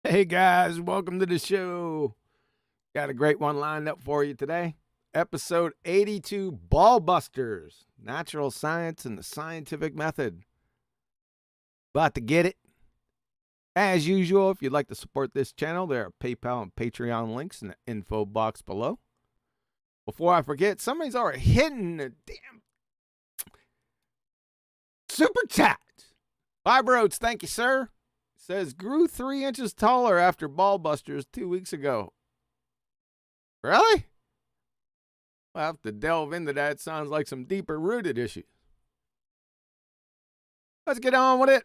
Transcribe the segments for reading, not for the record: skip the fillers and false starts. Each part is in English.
Hey guys, welcome to the show. Got a great one lined up for you today. Episode 82, Ballbusters, Natural Science and the Scientific Method. About to get it. As usual, if you'd like to support this channel, there are PayPal and Patreon links in the info box below. Before I forget, somebody's already hitting the damn Superchat. Fiber Oats, thank you, sir. Says, grew 3 inches taller after Ballbusters 2 weeks ago. Really? We'll have to delve into that. It sounds like some deeper rooted issues. Let's get on with it.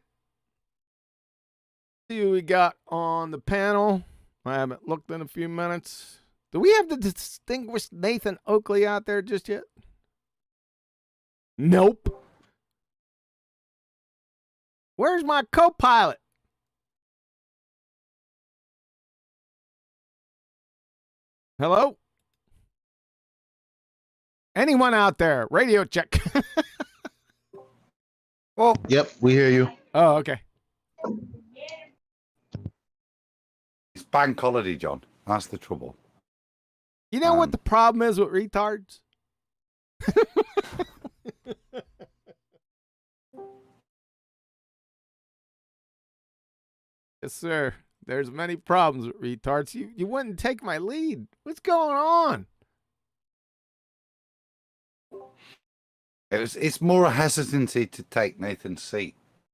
See what we got on the panel. I haven't looked in a few minutes. Do we have the distinguished Nathan Oakley out there just yet? Nope. Where's my co-pilot? Hello? Anyone out there? Radio check. Well, yep, we hear you. Oh, okay. It's bank holiday, John. That's the trouble. You know what the problem is with retards? Yes, sir. There's many problems with retards. You wouldn't take my lead. What's going on? It's more a hesitancy to take Nathan's seat.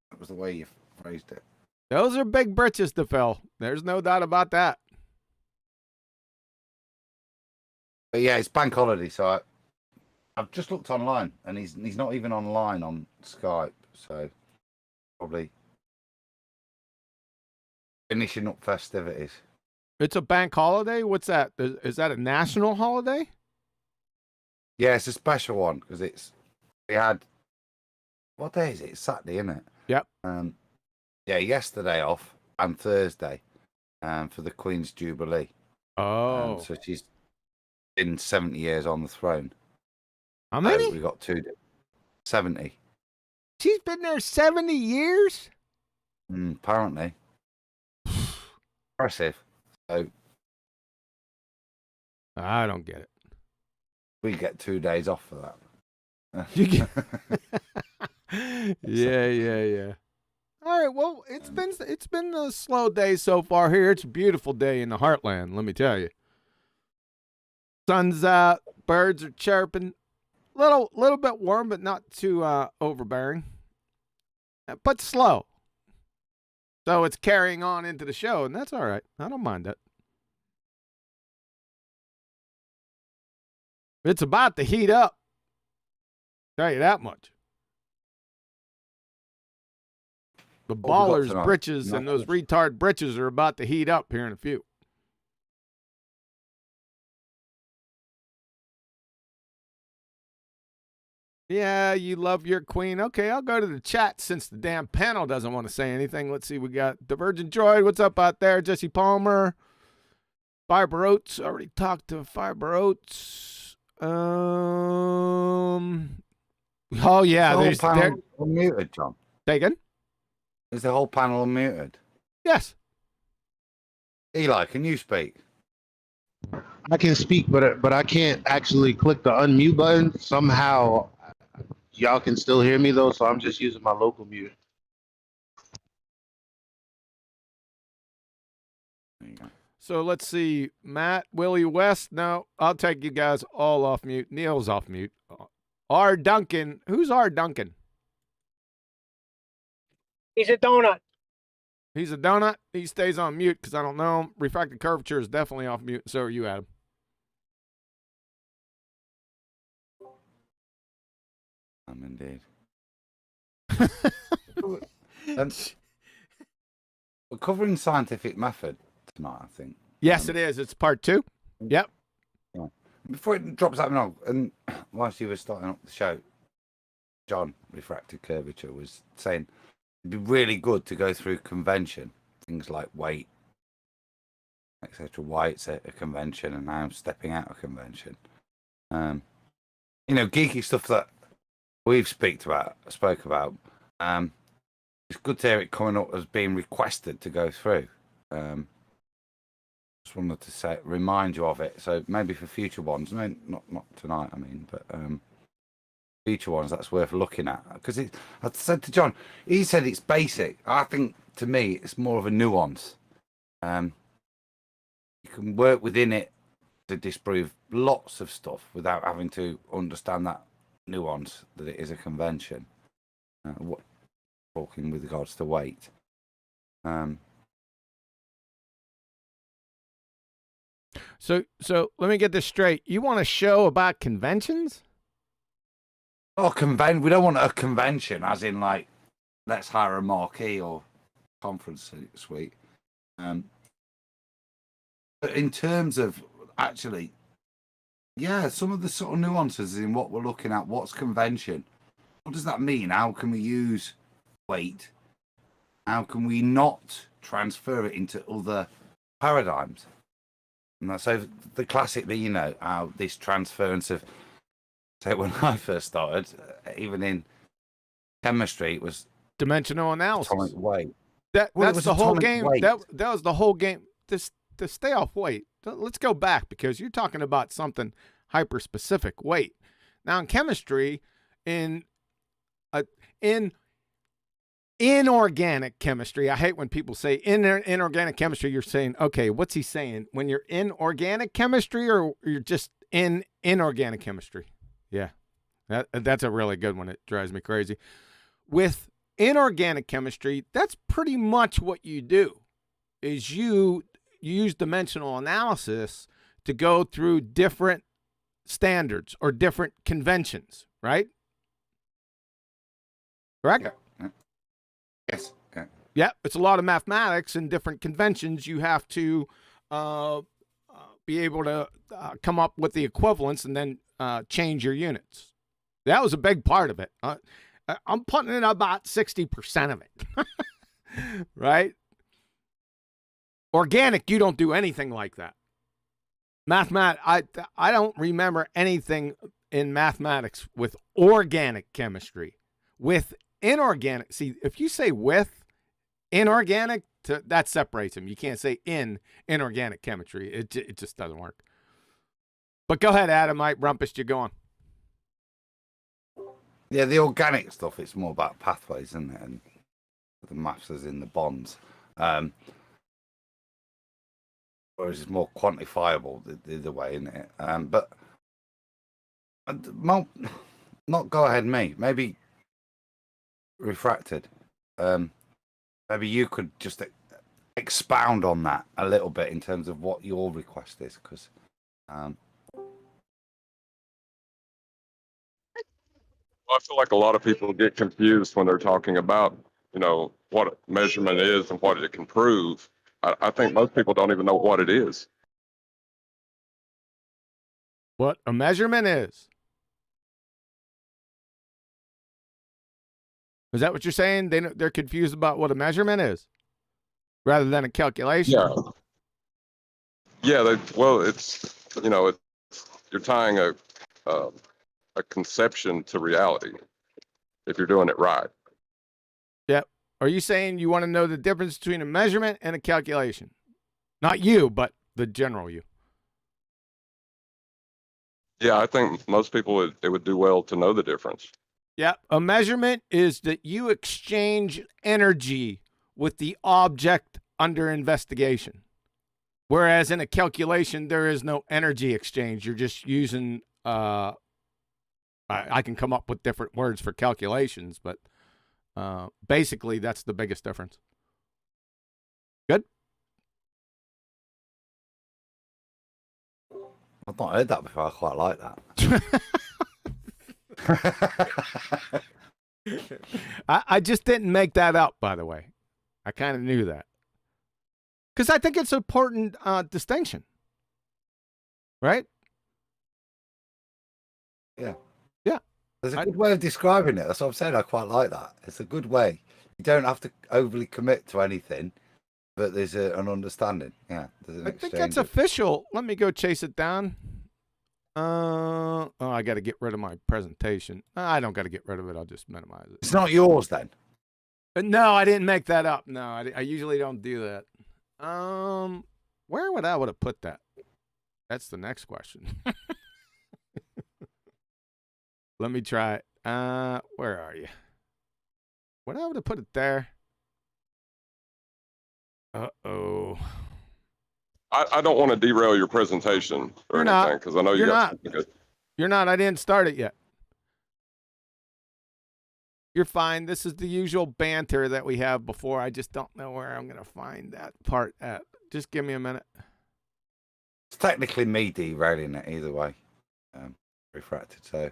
That was the way you phrased it. Those are big britches to fill. There's no doubt about that. But yeah, it's bank holiday, so I've just looked online, and he's not even online on Skype, so probably finishing up festivities. It's a bank holiday? What's that? Is that a national holiday? Yeah, it's a special one because we had, what day is it? It's Saturday, isn't it? Yep. Yeah, yesterday off and Thursday, for the Queen's Jubilee. Oh. So she's been 70 years on the throne. How many? We got 70. She's been there 70 years? Apparently. Impressive. So I don't get it. we get 2 days off for that. You get... Yeah. All right, well, it's been a slow day so far here. It's a beautiful day in the heartland, let me tell you. Sun's out, birds are chirping. Little bit warm, but not too overbearing. But slow. So it's carrying on into the show, and that's all right. I don't mind that. It's about to heat up. Tell you that much. The ballers' britches and those retard britches are about to heat up here in a few. Yeah, you love your queen. Okay, I'll go to the chat since the damn panel doesn't want to say anything. Let's see. We got Divergent Droid. What's up out there? Jesse Palmer. Fiber Oats. Already talked to Fiber Oats. Oh, yeah. There's the whole panel unmuted, John. Taken? Is the whole panel unmuted? Yes. Eli, can you speak? I can speak, but I can't actually click the unmute button. Somehow, y'all can still hear me though, so I'm just using my local mute. There you go. So let's see. Matt, Willie West. No, I'll take you guys all off mute. Neil's off mute. R. Duncan. Who's R. Duncan? He's a donut. He's a donut. He stays on mute because I don't know him. Refracted curvature is definitely off mute. So are you, Adam. Indeed. We're covering scientific method tonight, I think. Yes, it is. It's part 2. Yep. Yeah. Before it drops out, and whilst you were starting up the show, John, refracted curvature, was saying it'd be really good to go through convention, things like weight, etc. Why it's a convention, and now stepping out of convention. Geeky stuff that we've spoke about. It's good to hear it coming up as being requested to go through. just wanted to say, remind you of it. So maybe for future ones, I mean, not tonight, I mean, but future ones, that's worth looking at. Because I said to John, he said it's basic. I think to me, it's more of a nuance. You can work within it to disprove lots of stuff without having to understand that nuance that it is a convention. What talking with regards to weight. So let me get this straight. You want a show about conventions? Oh, we don't want a convention, as in like, let's hire a marquee or conference suite. But in terms of actually, yeah, some of the sort of nuances in what we're looking at. What's convention? What does that mean? How can we use weight? How can we not transfer it into other paradigms? And so the classic, you know, how this transference of, say, when I first started, even in chemistry, it was Dimensional analysis. atomic weight. That's the whole game. Weight. That was the whole game. To stay off weight. Let's go back, because you're talking about something hyper specific. Weight. Now in chemistry, in inorganic chemistry, I hate when people say inorganic chemistry. You're saying, okay, what's he saying? When you're in organic chemistry, or you're just in inorganic chemistry? Yeah, that's a really good one. It drives me crazy. With inorganic chemistry, that's pretty much what you do. Is you use dimensional analysis to go through different standards or different conventions, right? Correct? Yeah. Yes. Yeah. Yeah, it's a lot of mathematics and different conventions. You have to be able to come up with the equivalence and then change your units. That was a big part of it. I'm putting in about 60% of it, right? Organic, you don't do anything like that. I don't remember anything in mathematics with organic chemistry. With inorganic, see, if you say with inorganic, that separates them. You can't say in inorganic chemistry. It just doesn't work. But go ahead, Adam. I rumpused you going. Yeah, the organic stuff, it's more about pathways, isn't it? And the maths is in the bonds. Whereas it's more quantifiable the other way, isn't it? But not go ahead me. Maybe refracted. Maybe you could just expound on that a little bit in terms of what your request is, because I feel like a lot of people get confused when they're talking about, you know, what measurement is and what it can prove. I think most people don't even know what it is. What a measurement is. Is that what you're saying? They're confused about what a measurement is, rather than a calculation. Yeah. Yeah. Well, it's, you know, you're tying a conception to reality if you're doing it right. Yep. Are you saying you want to know the difference between a measurement and a calculation? Not you, but the general you. Yeah, I think most people it would do well to know the difference. Yeah, a measurement is that you exchange energy with the object under investigation. Whereas in a calculation, there is no energy exchange. You're just using, I can come up with different words for calculations, but basically that's the biggest difference. Good? I've not heard that before. I quite like that. I just didn't make that up, by the way. I kind of knew that. Because I think it's an important distinction. Right? Yeah. Yeah. There's a good way of describing it. That's what I'm saying. I quite like that. It's a good way. You don't have to overly commit to anything, but there's an understanding. Yeah. I think that's official. Let me go chase it down. Oh, I got to get rid of my presentation. I don't got to get rid of it. I'll just minimize it. It's not yours then. No, I didn't make that up. No, I usually don't do that. Where would I would have put that? That's the next question. Let me try it. Where are you? Would I would have put it there? Uh-oh. I don't want to derail your presentation or You're not. anything because I know you You're got not. something good. You're not. I didn't start it yet. You're fine. This is the usual banter that we have before. I just don't know where I'm going to find that part at. Just give me a minute. It's technically me derailing it either way. Refracted, so.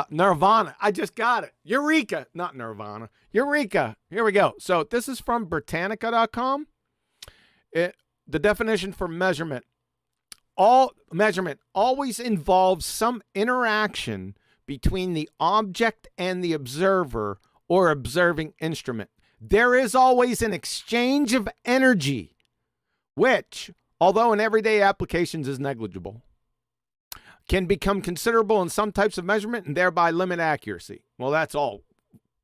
Nirvana. I just got it. Eureka. Not Nirvana. Eureka. Here we go. So this is from Britannica.com. The definition for measurement. All measurement always involves some interaction between the object and the observer or observing instrument. There is always an exchange of energy, which, although in everyday applications is negligible, can become considerable in some types of measurement and thereby limit accuracy. Well, that's all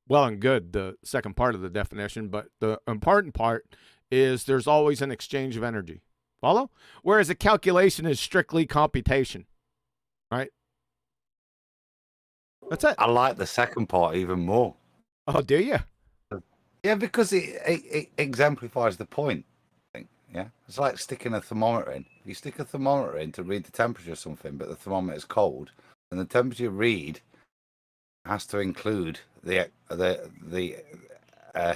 well and good, the second part of the definition, but the important part is there's always an exchange of energy. Follow? Whereas a calculation is strictly computation, right? That's it. I like the second part even more. Oh, do you? Yeah, because it exemplifies the point. I think, yeah, it's like sticking a thermometer in. You stick a thermometer in to read the temperature of something, but the thermometer is cold, and the temperature read has to include the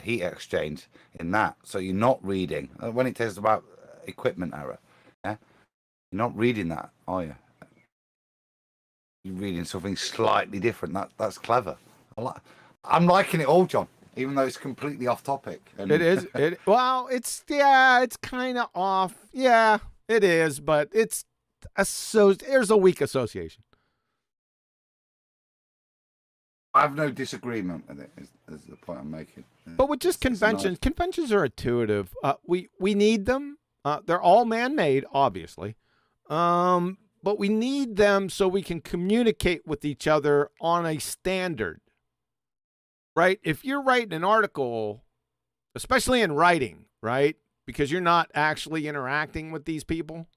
heat exchange in that. So you're not reading when it tells about equipment error. Yeah, you're not reading that, are you? You're reading something slightly different. That's clever. I'm liking it all, John, even though it's completely off topic. And It is. Well, it's kind of off. Yeah, it is, but there's a weak association. I have no disagreement with it. Is the point I'm making. But with just conventions, conventions are intuitive. We need them. They're all man-made, obviously. But we need them so we can communicate with each other on a standard, right? If you're writing an article, especially in writing, right? Because you're not actually interacting with these people.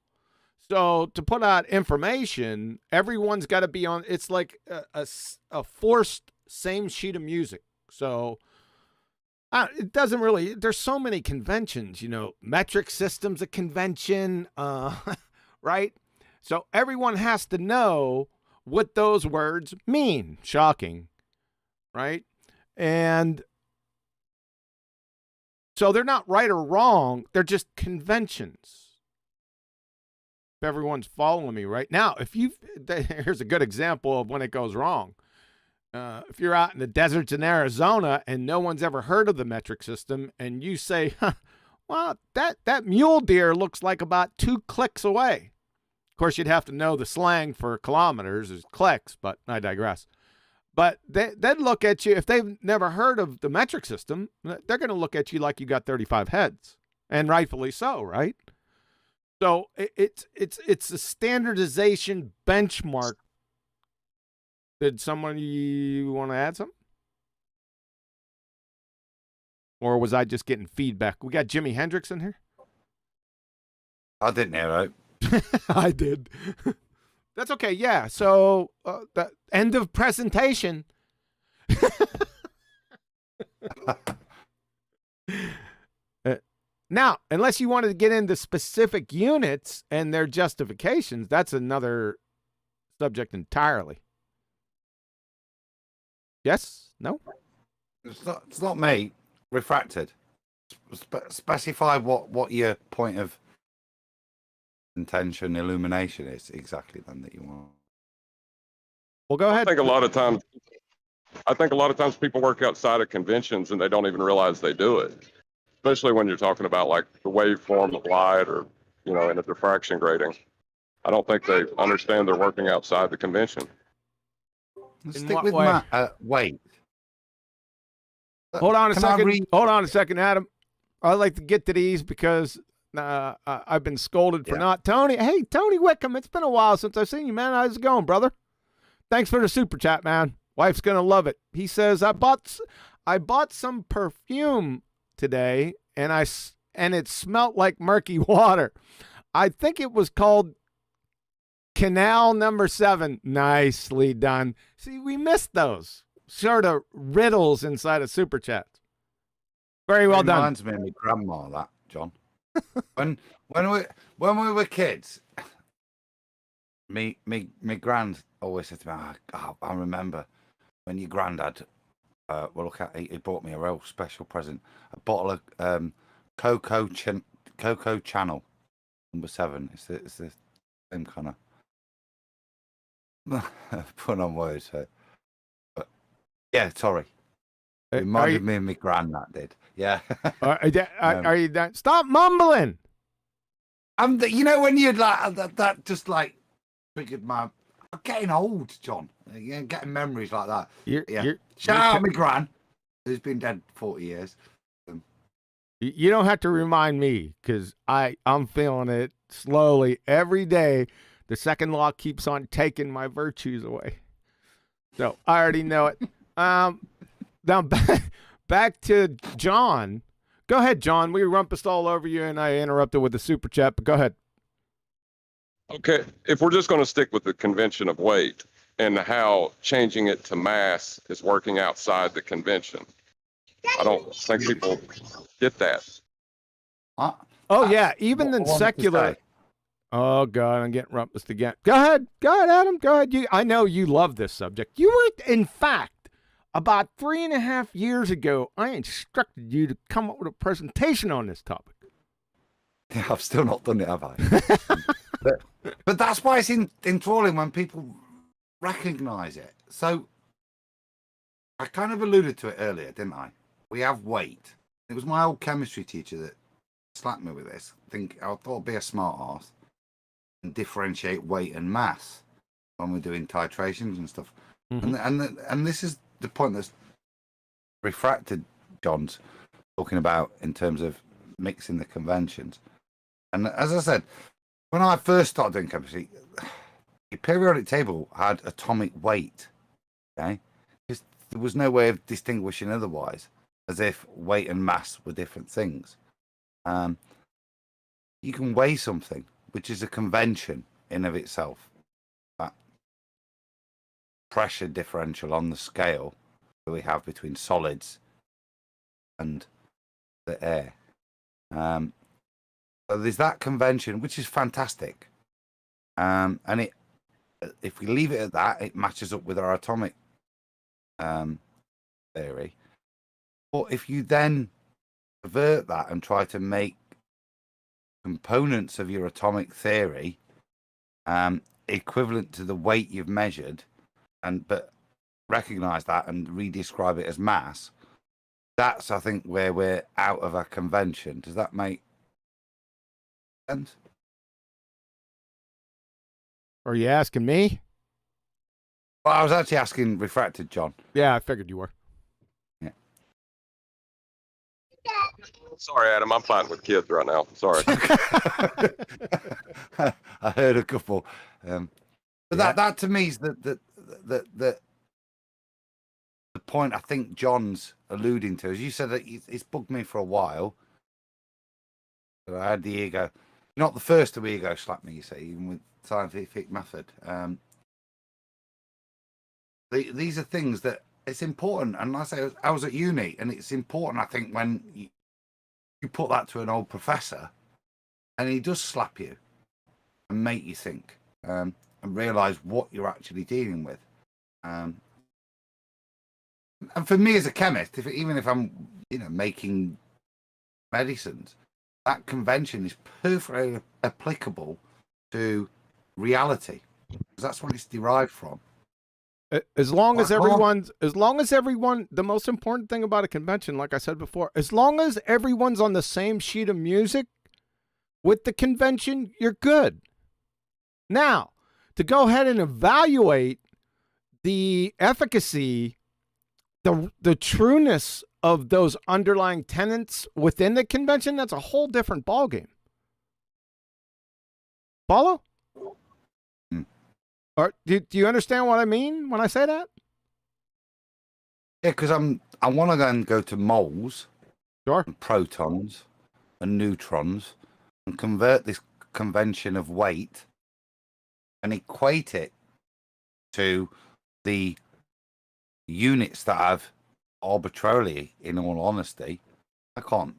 So to put out information, everyone's got to be on. It's like a forced same sheet of music. So it doesn't really. There's so many conventions, metric system's a convention, right? So everyone has to know what those words mean. Shocking, right? And so they're not right or wrong. They're just conventions. If everyone's following me right now, here's a good example of when it goes wrong. If you're out in the deserts in Arizona and no one's ever heard of the metric system, and you say, well, that mule deer looks like about 2 clicks away. Of course, you'd have to know the slang for kilometers is clicks, but I digress. But they'd look at you, if they've never heard of the metric system, they're going to look at you like you got 35 heads, and rightfully so, right? So it's a standardization benchmark. Did somebody want to add something? Or was I just getting feedback? We got Jimi Hendrix in here? I didn't hear it. I did. That's okay. Yeah. So the end of presentation. Now, unless you wanted to get into specific units and their justifications, that's another subject entirely. Yes? No? It's not me. Refracted. Specify what your point of intention, illumination is exactly then that you want. Well, go ahead. I think a lot of times people work outside of conventions and they don't even realize they do it. Especially when you're talking about like the waveform of light or, in a diffraction grating. I don't think they understand they're working outside the convention. Stick with Matt. Wait. Hold on a second. Hold on a second, Adam. I'd like to get to these because I've been scolded for not. Tony, hey, Tony Wickham, it's been a while since I've seen you, man. How's it going, brother? Thanks for the super chat, man. Wife's going to love it. He says, I bought some perfume today, and and it smelt like murky water. I think it was called Canal Number 7. Nicely done. See, we missed those sort of riddles inside of Super Chats. Very well done. Reminds me of my grandma, that, John. when we were kids, me grand always said to me, I remember when your granddad, well, look at he bought me a real special present, a bottle of Cocoa Channel number 7. It's the same kind of put on words. So. But yeah, sorry. It reminded me of my grand, that did. Yeah. Are you done? Stop mumbling. You know when you'd like that just like triggered I'm getting old, John. Yeah, getting memories like that. Shout out my gran, who's been dead 40 years. You don't have to remind me, because I'm feeling it slowly every day. The second law keeps on taking my virtues away. So I already know it. Now back to John. Go ahead, John. We rumpused all over you, and I interrupted with the super chat, but go ahead. Okay, if we're just going to stick with the convention of weight and how changing it to mass is working outside the convention, I don't think people get that. Yeah, even in secular. Oh God, I'm getting rumpused again. Go ahead, Adam. Go ahead. I know you love this subject. You were, in fact, about 3.5 years ago, I instructed you to come up with a presentation on this topic. Yeah, I've still not done it, have I? but that's why it's enthralling when people recognize it. So I kind of alluded to it earlier, didn't I? We have weight. It was my old chemistry teacher that slapped me with this. I thought I'd be a smart ass and differentiate weight and mass when we're doing titrations and stuff. Mm-hmm. And this is the point that's refracted John's talking about in terms of mixing the conventions. And as I said, when I first started doing chemistry, the periodic table had atomic weight. Okay, because there was no way of distinguishing otherwise, as if weight and mass were different things. You can weigh something, which is a convention in of itself. That pressure differential on the scale that we have between solids and the air. So there's that convention, which is fantastic. And if we leave it at that, it matches up with our atomic theory. But if you then pervert that and try to make components of your atomic theory equivalent to the weight you've measured, but recognize that and redescribe it as mass, that's, I think, where we're out of our convention. Does that make sense? Are you asking me? Well, I was actually asking refracted, John. Yeah, I figured you were. Yeah. Sorry, Adam. I'm fighting with kids right now. Sorry. I heard a couple. But that to me is the point I think John's alluding to. As you said, that it's bugged me for a while. So I had the ego. Not the first of ego slap me, you see, even with scientific method. These are things that it's important. And like I say, I was at uni, and it's important, I think, when you put that to an old professor and he does slap you and make you think and realize what you're actually dealing with. And for me as a chemist, even if I'm making medicines, that convention is perfectly applicable to reality, because that's what it's derived from. As long as everyone, the most important thing about a convention, like I said before, as long as everyone's on the same sheet of music with the convention, you're good. Now, to go ahead and evaluate the efficacy, the trueness of those underlying tenets within the convention, that's a whole different ballgame. Follow? Or do you understand what I mean when I say that? Yeah, because I want to then go to moles, sure, and protons, and neutrons and convert this convention of weight and equate it to the units that I've arbitrarily, in all honesty, I can't,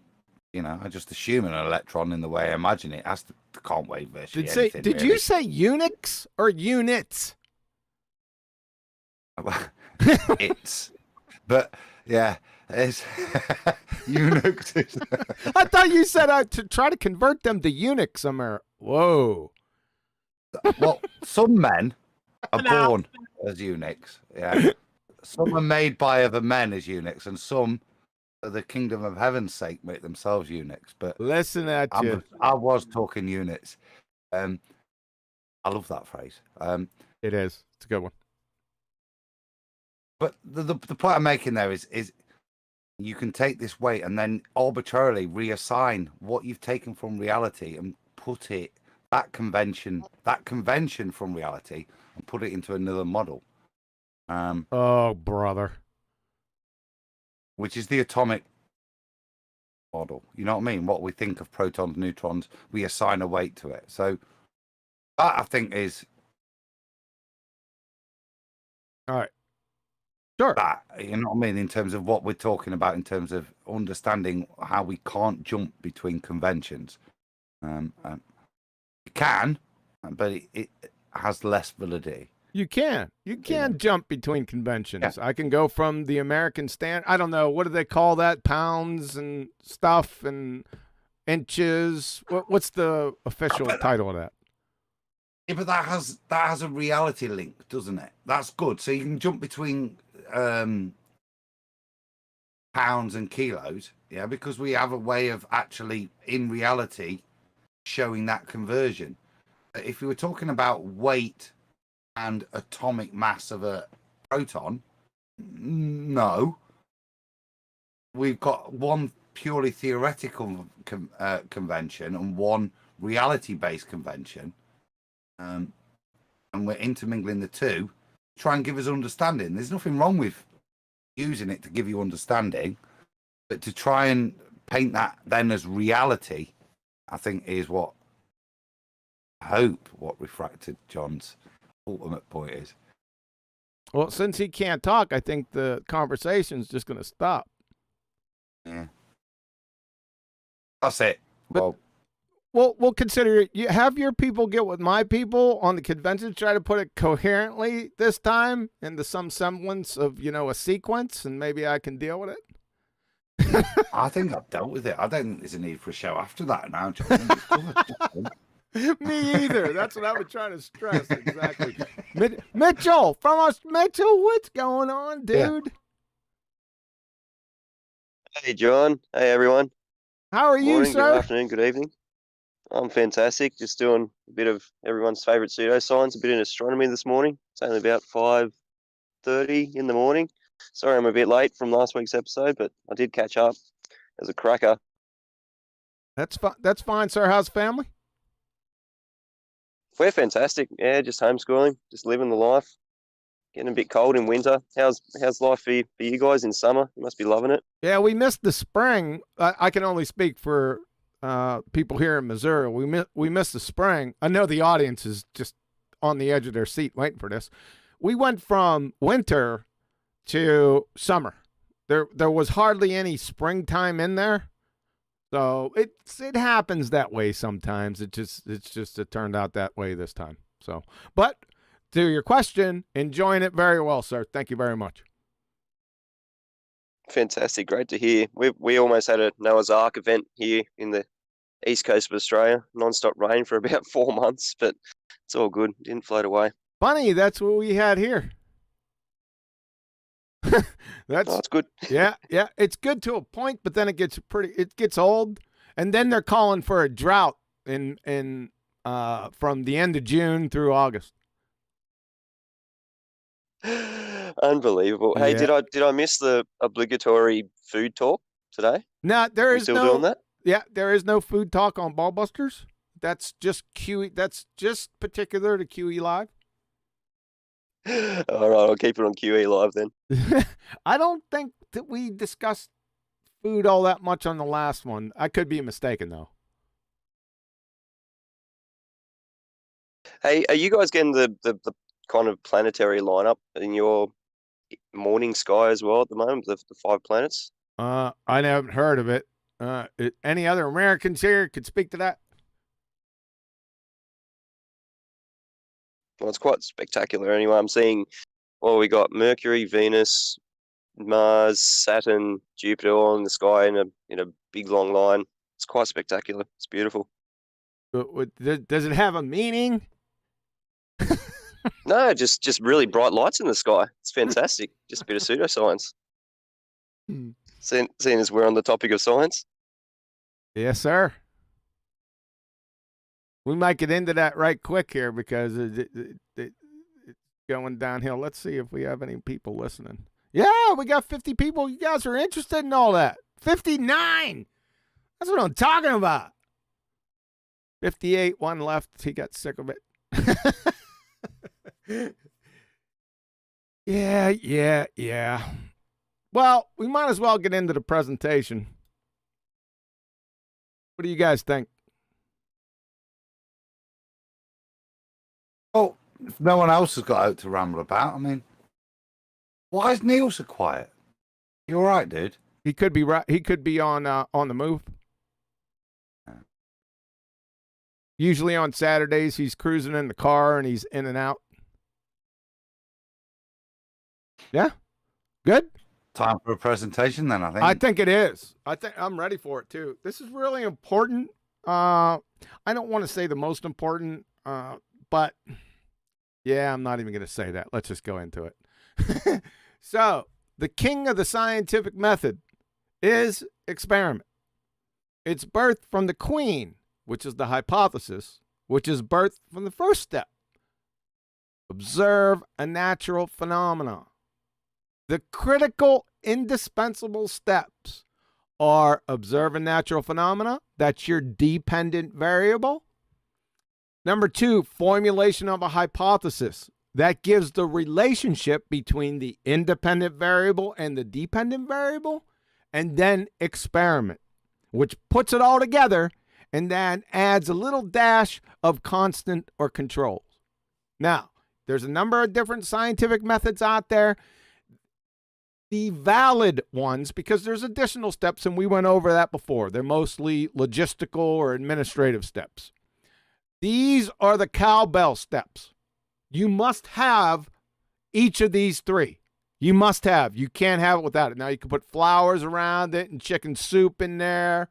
I just assume an electron in the way I imagine it has to can't weigh virtually anything. Did you say Unix or units? But yeah, it's Unix. I thought you said to try to convert them to Unix somewhere. Whoa. Well, some men are born as eunuchs. Yeah. Some are made by other men as eunuchs, and some, for the kingdom of heaven's sake, make themselves eunuchs. But listen at you. I was talking units. I love that phrase. It is. It's a good one. But the point I'm making there is you can take this weight and then arbitrarily reassign what you've taken from reality and put it that convention from reality and put it into another model. Oh, brother. Which is the atomic model. You know what I mean? What we think of protons, neutrons, we assign a weight to it. So that, I think, is... All right. Sure. That, you know what I mean? In terms of what we're talking about, in terms of understanding how we can't jump between conventions. You can, but it has less validity. You can jump between conventions. Yeah. I can go from the American standard. I don't know. What do they call that? Pounds and stuff and inches. What's the official title of that? Yeah, but that has a reality link, doesn't it? That's good. So you can jump between pounds and kilos. Yeah, because we have a way of actually, in reality, showing that conversion. If we were talking about weight and atomic mass of a proton, no. We've got one purely theoretical convention and one reality-based convention, and we're intermingling the two to try and give us understanding. There's nothing wrong with using it to give you understanding, but to try and paint that then as reality, I think is what Refracted John's ultimate point is. Well, since he can't talk, I think the conversation's just going to stop. Yeah. That's it. But, we'll consider it. You have your people get with my people on the convention, try to put it coherently this time into some semblance of, a sequence, and maybe I can deal with it. I think I've dealt with it. I don't think there's a need for a show after that now, John. Me either. That's what I was trying to stress. Exactly. Mitchell, from us. Mitchell, what's going on, dude? Yeah. Hey, John. Hey, everyone. How are you, Morning, sir? Good afternoon, good evening. I'm fantastic. Just doing a bit of everyone's favorite pseudoscience, a bit in astronomy this morning. It's only about 5:30 in the morning. Sorry I'm a bit late from last week's episode, but I did catch up. As a cracker. That's fine. That's fine, sir. How's family? We're fantastic. Yeah, just homeschooling, just living the life. Getting a bit cold in winter. How's life for you guys in summer? You must be loving it. Yeah, we missed the spring. I can only speak for people here in Missouri. We missed the spring. I know the audience is just on the edge of their seat waiting for this. We went from winter to summer. There was hardly any springtime in there. So it happens that way sometimes. It turned out that way this time. So, but to your question, enjoying it very well, sir. Thank you very much. Fantastic, great to hear. We almost had a Noah's Ark event here in the east coast of Australia. Non-stop rain for about 4 months, but it's all good. Didn't float away. Funny, that's what we had here. That's good. yeah. It's good to a point, but then it gets old, and then they're calling for a drought in from the end of June through August. Unbelievable. Hey, Yeah. did I miss the obligatory food talk today? No, there is still no doing that? Yeah, there is no food talk on BALLBUSTERS. That's just QE. That's just particular to QE Live. All right, I'll keep it on QE Live then. I don't think that we discussed food all that much on the last one. I could be mistaken, though. Hey, are you guys getting the kind of planetary lineup in your morning sky as well at the moment? The 5 planets? I haven't heard of it. Any other Americans here could speak to that? Well, it's quite spectacular anyway. I'm seeing, well, we got Mercury, Venus, Mars, Saturn, Jupiter all in the sky in a big long line. It's quite spectacular. It's beautiful. Does it have a meaning? No, just really bright lights in the sky. It's fantastic. Just a bit of pseudoscience. Seeing as we're on the topic of science. Yes, sir. We might get into that right quick here because it's going downhill. Let's see if we have any people listening. Yeah, we got 50 people. You guys are interested in all that. 59. That's what I'm talking about. 58, one left. He got sick of it. Yeah. Well, we might as well get into the presentation. What do you guys think? Oh, if no one else has got out to ramble about, I mean, why is Neil so quiet? You all right, dude? He could be right. He could be on the move. Usually on Saturdays, he's cruising in the car and he's in and out. Yeah, good. Time for a presentation, then. I think it is. I think I'm ready for it too. This is really important. I don't want to say the most important, but yeah, I'm not even going to say that. Let's just go into it. So, the king of the scientific method is experiment. It's birthed from the queen, which is the hypothesis, which is birthed from the first step. Observe a natural phenomenon. The critical, indispensable steps are observe a natural phenomena. That's your dependent variable. Number 2, formulation of a hypothesis. That gives the relationship between the independent variable and the dependent variable. And then experiment, which puts it all together and then adds a little dash of constant or controls. Now, there's a number of different scientific methods out there. The valid ones, because there's additional steps, and we went over that before. They're mostly logistical or administrative steps. These are the cowbell steps. You must have each of these 3. You must have. You can't have it without it. Now, you can put flowers around it and chicken soup in there,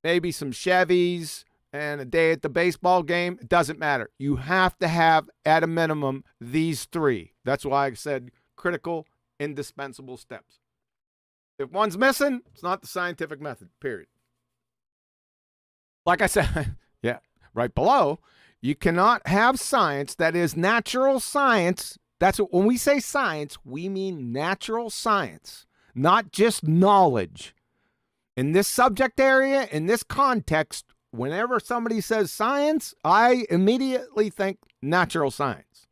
maybe some Chevys and a day at the baseball game. It doesn't matter. You have to have, at a minimum, these 3. That's why I said critical, indispensable steps. If one's missing, it's not the scientific method, period. Like I said, yeah, right below, you cannot have science that is natural science. That's what, when we say science, we mean natural science, not just knowledge. In this subject area, in this context, whenever somebody says science, I immediately think natural science.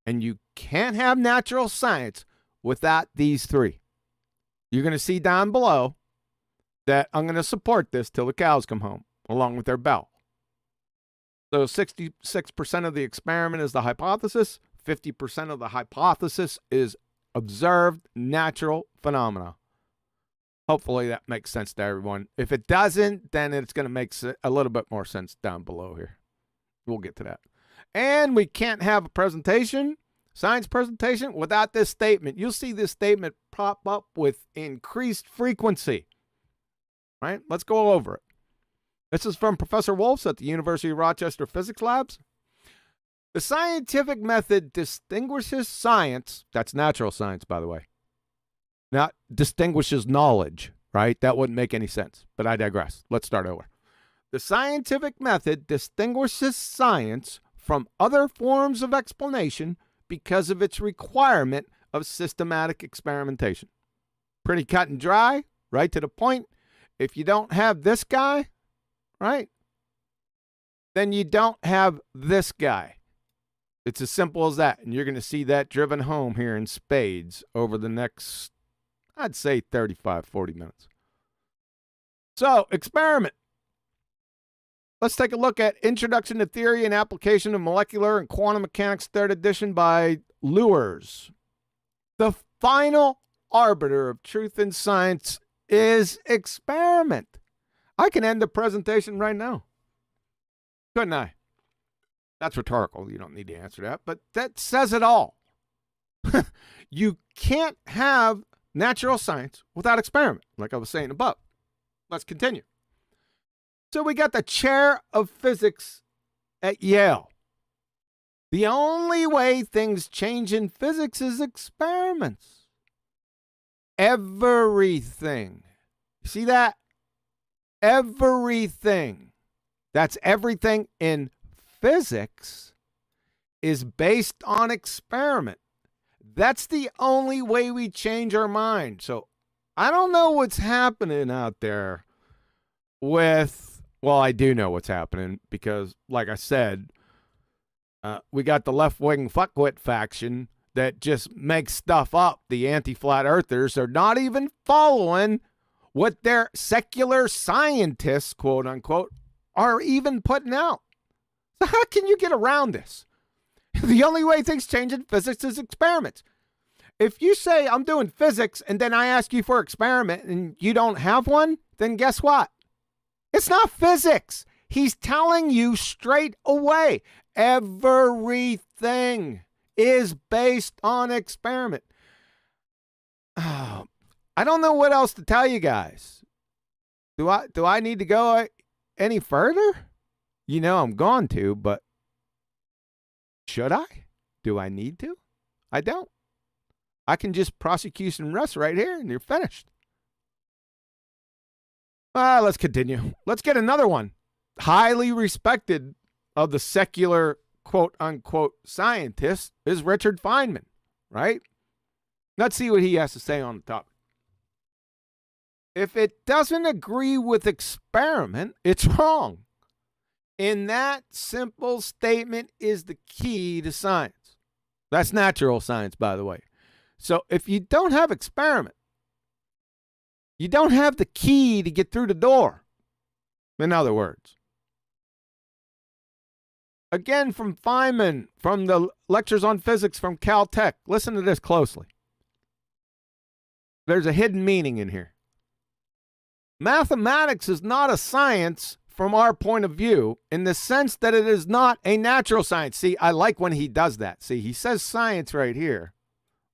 And you can't have natural science without these 3. You're going to see down below that I'm going to support this till the cows come home, along with their bell. So 66% of the experiment is the hypothesis. 50% of the hypothesis is observed natural phenomena. Hopefully that makes sense to everyone. If it doesn't, then it's going to make a little bit more sense down below here. We'll get to that. And we can't have a presentation, science presentation, without this statement. You'll see this statement pop up with increased frequency. Right? Let's go over it. This is from Professor Wolfs at the University of Rochester Physics Labs. The scientific method distinguishes science, that's natural science, by the way, not distinguishes knowledge, right? That wouldn't make any sense, but I digress. Let's start over. The scientific method distinguishes science from other forms of explanation because of its requirement of systematic experimentation. Pretty cut and dry, right to the point. If you don't have this guy, right, then you don't have this guy. It's as simple as that. And you're going to see that driven home here in spades over the next, I'd say 35, 40 minutes. So, experiment. Let's take a look at Introduction to Theory and Application of Molecular and Quantum Mechanics, 3rd edition by Lieu. The final arbiter of truth in science is experiment. I can end the presentation right now. Couldn't I? That's rhetorical. You don't need to answer that, but that says it all. You can't have natural science without experiment, like I was saying above. Let's continue. So we got the chair of physics at Yale. The only way things change in physics is experiments. Everything. You see that? Everything. That's everything in physics is based on experiment. That's the only way we change our mind. So I don't know what's happening out there with, well, I do know what's happening because, like I said, we got the left-wing fuckwit faction that just makes stuff up. The anti-flat earthers are not even following what their secular scientists, quote unquote, are even putting out. So how can you get around this? The only way things change in physics is experiments. If you say I'm doing physics and then I ask you for experiment and you don't have one, then guess what? It's not physics. He's telling you straight away. Everything is based on experiment. Oh, I don't know what else to tell you guys. Do I need to go any further? You know I'm going to, but should I? Do I need to? I don't. I can just prosecution rest right here and you're finished. Let's continue. Let's get another one. Highly respected of the secular quote unquote scientists is Richard Feynman, right? Let's see what he has to say on the topic. If it doesn't agree with experiment, it's wrong. And that simple statement is the key to science. That's natural science, by the way. So if you don't have experiment, you don't have the key to get through the door. In other words. Again, from Feynman, from the lectures on physics from Caltech. Listen to this closely. There's a hidden meaning in here. Mathematics is not a science from our point of view in the sense that it is not a natural science. See, I like when he does that. See, he says science right here,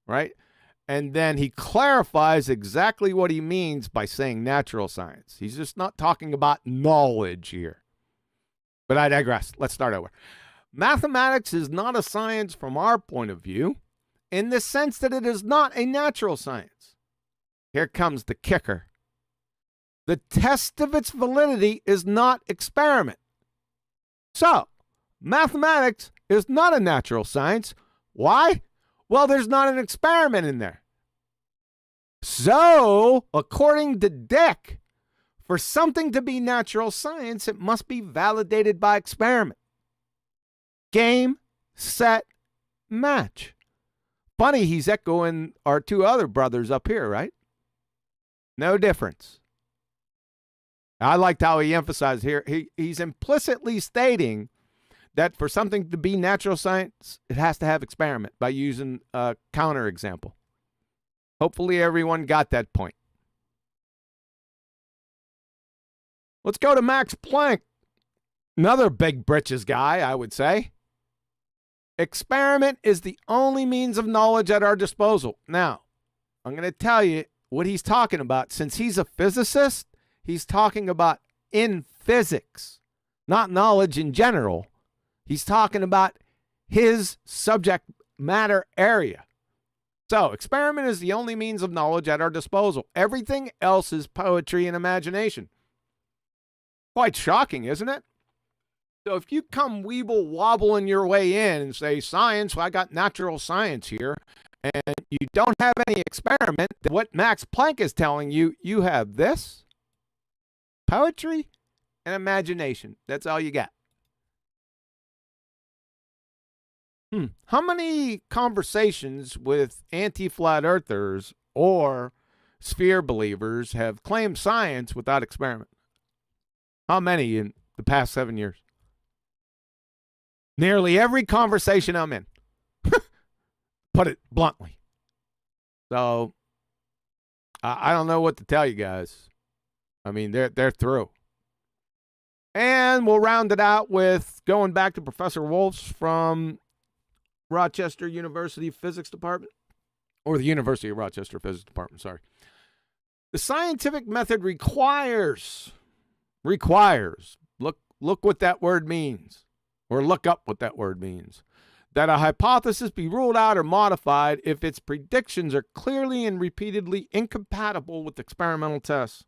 right? And then he clarifies exactly what he means by saying natural science. He's just not talking about knowledge here. But I digress. Let's start over. Mathematics is not a science from our point of view in the sense that it is not a natural science. Here comes the kicker. The test of its validity is not experiment. So, mathematics is not a natural science. Why? Well, there's not an experiment in there. So, according to Dick, for something to be natural science, it must be validated by experiment. Game, set, match. Funny, he's echoing our two other brothers up here, right? No difference. I liked how he emphasized here. He's implicitly stating that for something to be natural science, it has to have experiment by using a counter example. Hopefully everyone got that point. Let's go to Max Planck. Another big britches guy, I would say. Experiment is the only means of knowledge at our disposal. Now, I'm going to tell you what he's talking about. Since he's a physicist, he's talking about in physics, not knowledge in general. He's talking about his subject matter area. So, experiment is the only means of knowledge at our disposal. Everything else is poetry and imagination. Quite shocking, isn't it? So if you come weeble wobbling your way in and say, science, well, I got natural science here, and you don't have any experiment, then what Max Planck is telling you, you have this, poetry and imagination. That's all you got. How many conversations with anti-flat earthers or sphere believers have claimed science without experiment? How many in the past 7 years? Nearly every conversation I'm in. Put it bluntly. So I don't know what to tell you guys. I mean, they're through. And we'll round it out with going back to Professor Wolf's from Rochester University Physics Department, or the University of Rochester Physics Department, sorry. The scientific method requires, look what that word means, or look up what that word means, that a hypothesis be ruled out or modified if its predictions are clearly and repeatedly incompatible with experimental tests.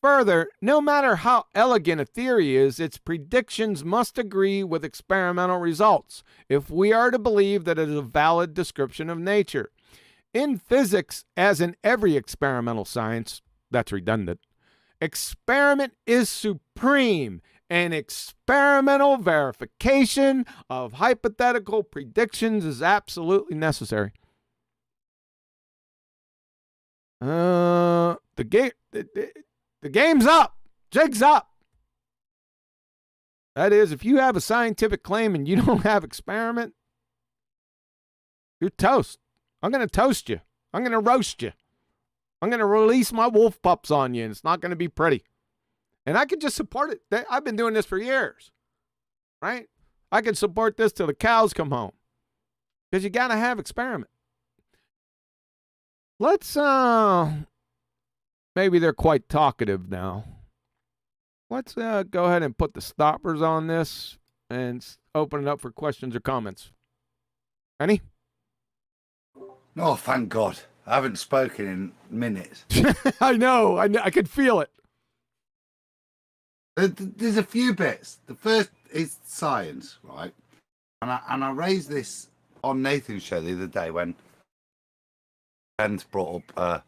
Further, no matter how elegant a theory is, its predictions must agree with experimental results if we are to believe that it is a valid description of nature. In physics, as in every experimental science, that's redundant, experiment is supreme, and experimental verification of hypothetical predictions is absolutely necessary. The game's up. Jig's up. That is, if you have a scientific claim and you don't have experiment, you're toast. I'm going to toast you. I'm going to roast you. I'm going to release my wolf pups on you, and it's not going to be pretty. And I can just support it. I've been doing this for years, right? I can support this till the cows come home, because you got to have experiment. Let's, maybe they're quite talkative now. Let's go ahead and put the stoppers on this and open it up for questions or comments. Any? Oh, thank God. I haven't spoken in minutes. I know. I could feel it. There's a few bits. The first is science, right? And I raised this on Nathan's show the other day when Ben's brought up a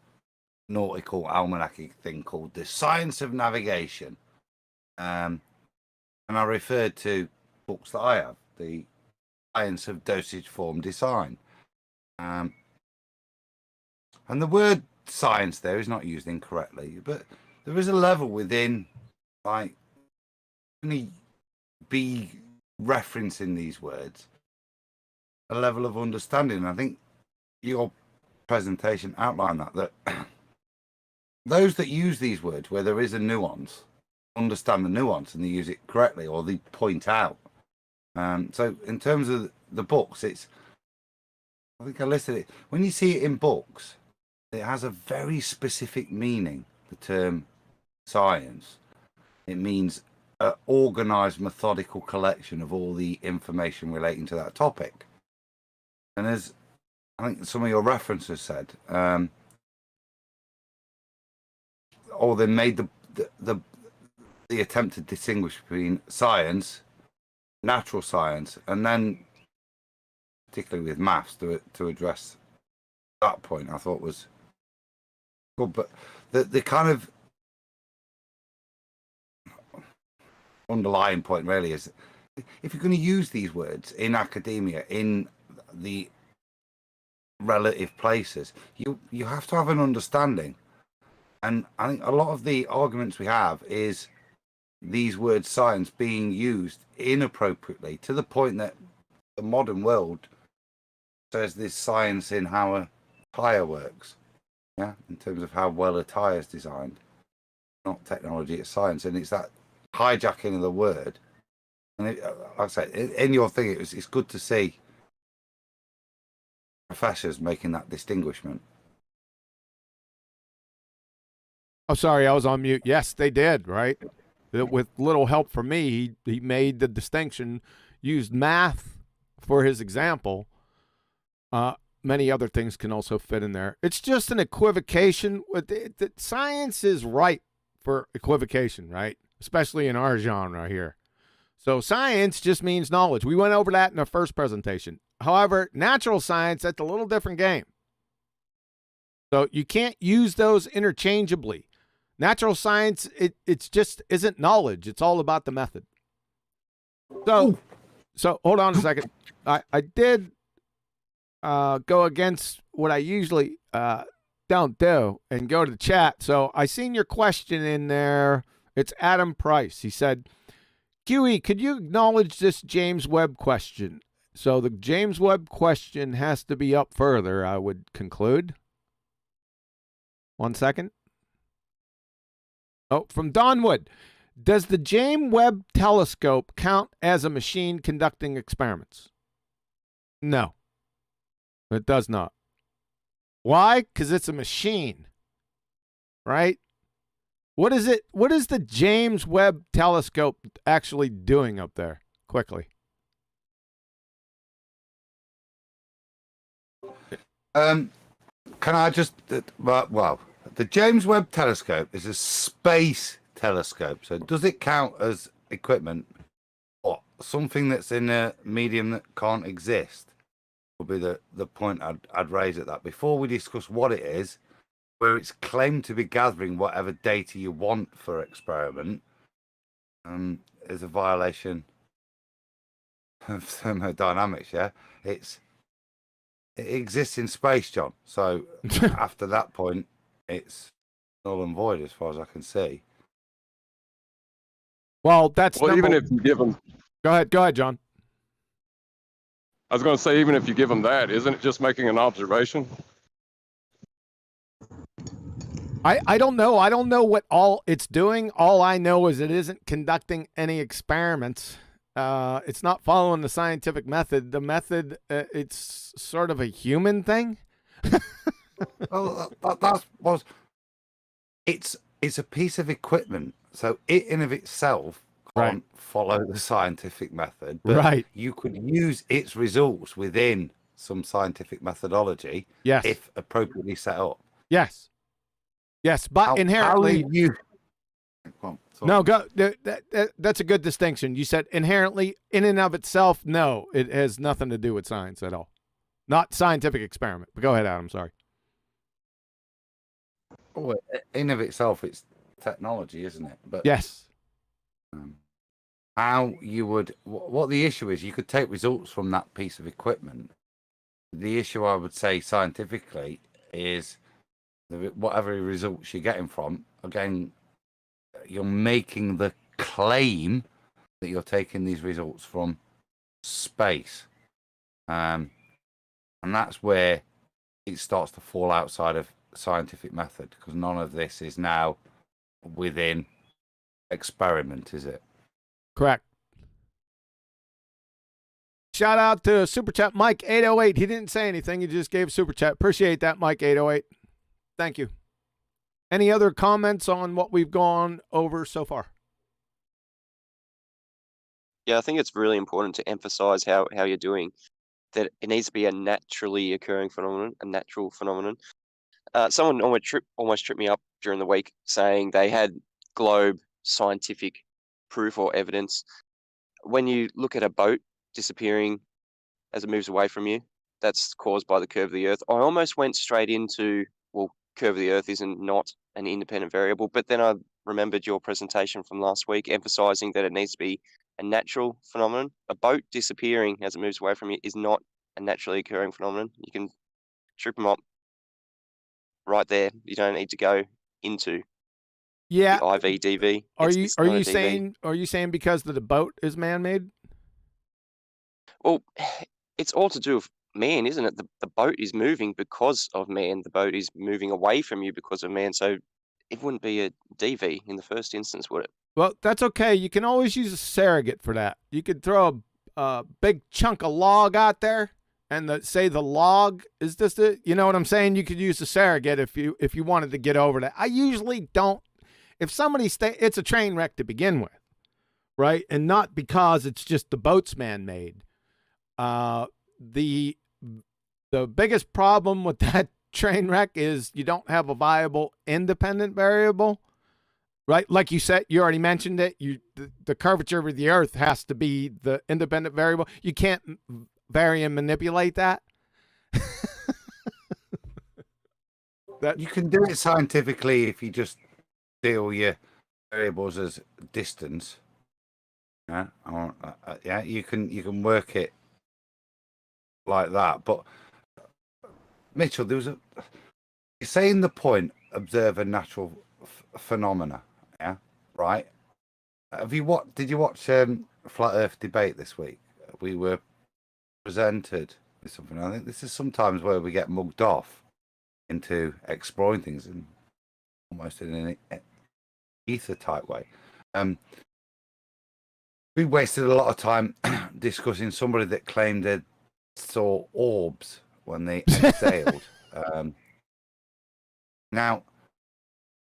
nautical almanac thing called the Science of Navigation. And I referred to books that I have, the Science of Dosage Form Design. And the word science there is not used incorrectly, but there is a level within, like, only be referencing these words, a level of understanding. I think your presentation outlined that those that use these words where there is a nuance understand the nuance and they use it correctly, or they point out. So in terms of the books, I think I listed it. When you see it in books, it has a very specific meaning. The term science, it means an organized, methodical collection of all the information relating to that topic. And as I think some of your references said, or they made the attempt to distinguish between science, natural science, and then particularly with maths to address that point, I thought was good. But the kind of underlying point really is, if you're going to use these words in academia, in the relative places, you have to have an understanding. And I think a lot of the arguments we have is these words science being used inappropriately, to the point that the modern world says there's science in how a tire works, yeah, in terms of how well a tire is designed. Not technology, it's science. And it's that hijacking of the word. And like I said, in your thing, it's good to see professors making that distinguishment. Oh, sorry, I was on mute. Yes, they did, right? With little help from me, he made the distinction, used math for his example. Many other things can also fit in there. It's just an equivocation. Science is ripe for equivocation, right? Especially in our genre here. So science just means knowledge. We went over that in our first presentation. However, natural science, that's a little different game. So you can't use those interchangeably. Natural science, it's just isn't knowledge. It's all about the method. So hold on a second. I did go against what I usually don't do and go to the chat. So I seen your question in there. It's Adam Price. He said, QE, could you acknowledge this James Webb question? So the James Webb question has to be up further, I would conclude. 1 second. Oh, from Donwood. Does the James Webb telescope count as a machine conducting experiments? No, it does not. Why? Because it's a machine, right? What is it? What is the James Webb telescope actually doing up there? Quickly. Can I just, well, the James Webb telescope is a space telescope. So does it count as equipment or something that's in a medium that can't exist? Would be the point I'd raise at that. Before we discuss what it is, where it's claimed to be gathering whatever data you want for experiment, is a violation of thermodynamics, yeah? It exists in space, John. So after that point, it's null and void as far as I can see. Well, that's Well, even if you give them, Go ahead, John. I was going to say, even if you give them that, isn't it just making an observation? I don't know. I don't know what all it's doing. All I know is it isn't conducting any experiments. It's not following the scientific method. The method, it's sort of a human thing. Well, it's a piece of equipment, so it in of itself can't follow the scientific method. But Right. you could use its results within some scientific methodology, Yes. if appropriately set up. Yes. Yes, but inherently. No, go. That's a good distinction. You said inherently, in and of itself. No, it has nothing to do with science at all. Not scientific experiment. But go ahead, Adam. Sorry. in of itself, it's technology, isn't it? But Yes. How you would, what the issue is, you could take results from that piece of equipment. The issue, I would say, scientifically, is whatever results you're getting from, again, you're making the claim that you're taking these results from space. And that's where it starts to fall outside of scientific method, because none of this is now within experiment, is it? Correct. Shout out to Superchat Mike 808. He didn't say anything. He just gave Superchat. Appreciate that, Mike 808. Thank you. Any other comments on what we've gone over so far? Yeah, I think it's really important to emphasize how you're doing, that it needs to be a naturally occurring phenomenon, a natural phenomenon. Someone almost tripped me up during the week saying they had globe scientific proof or evidence. When you look at a boat disappearing as it moves away from you, that's caused by the curve of the Earth. I almost went straight into, well, curve of the Earth isn't not an independent variable, but then I remembered your presentation from last week emphasizing that it needs to be a natural phenomenon. A boat disappearing as it moves away from you is not a naturally occurring phenomenon. You can trip them up right there. You don't need to go into the IVDV. Are you saying because the boat is man-made? Well, it's all to do with man, isn't it? The boat is moving because of man. The boat is moving away from you because of man. So it wouldn't be a DV in the first instance, would it? Well, that's okay. You can always use a surrogate for that. You could throw a big chunk of log out there and say the log is just it. You know what I'm saying? You could use a surrogate if you wanted to get over that. I usually don't. If somebody it's a train wreck to begin with, right? And not because it's just the boat's man-made. The biggest problem with that train wreck is you don't have a viable independent variable, right? Like you said, you already mentioned it. The curvature of the Earth has to be the independent variable. You can't vary and manipulate that. You can do it scientifically if you just deal your variables as distance. Yeah, yeah, you can work it like that. But Mitchell, you're saying the point, observe a natural phenomena, yeah, right? Did you watch Flat Earth debate this week? We were presented with something. I think this is sometimes where we get mugged off into exploring things in almost in an ether type way. We wasted a lot of time discussing somebody that claimed they saw orbs when they exhaled. Now,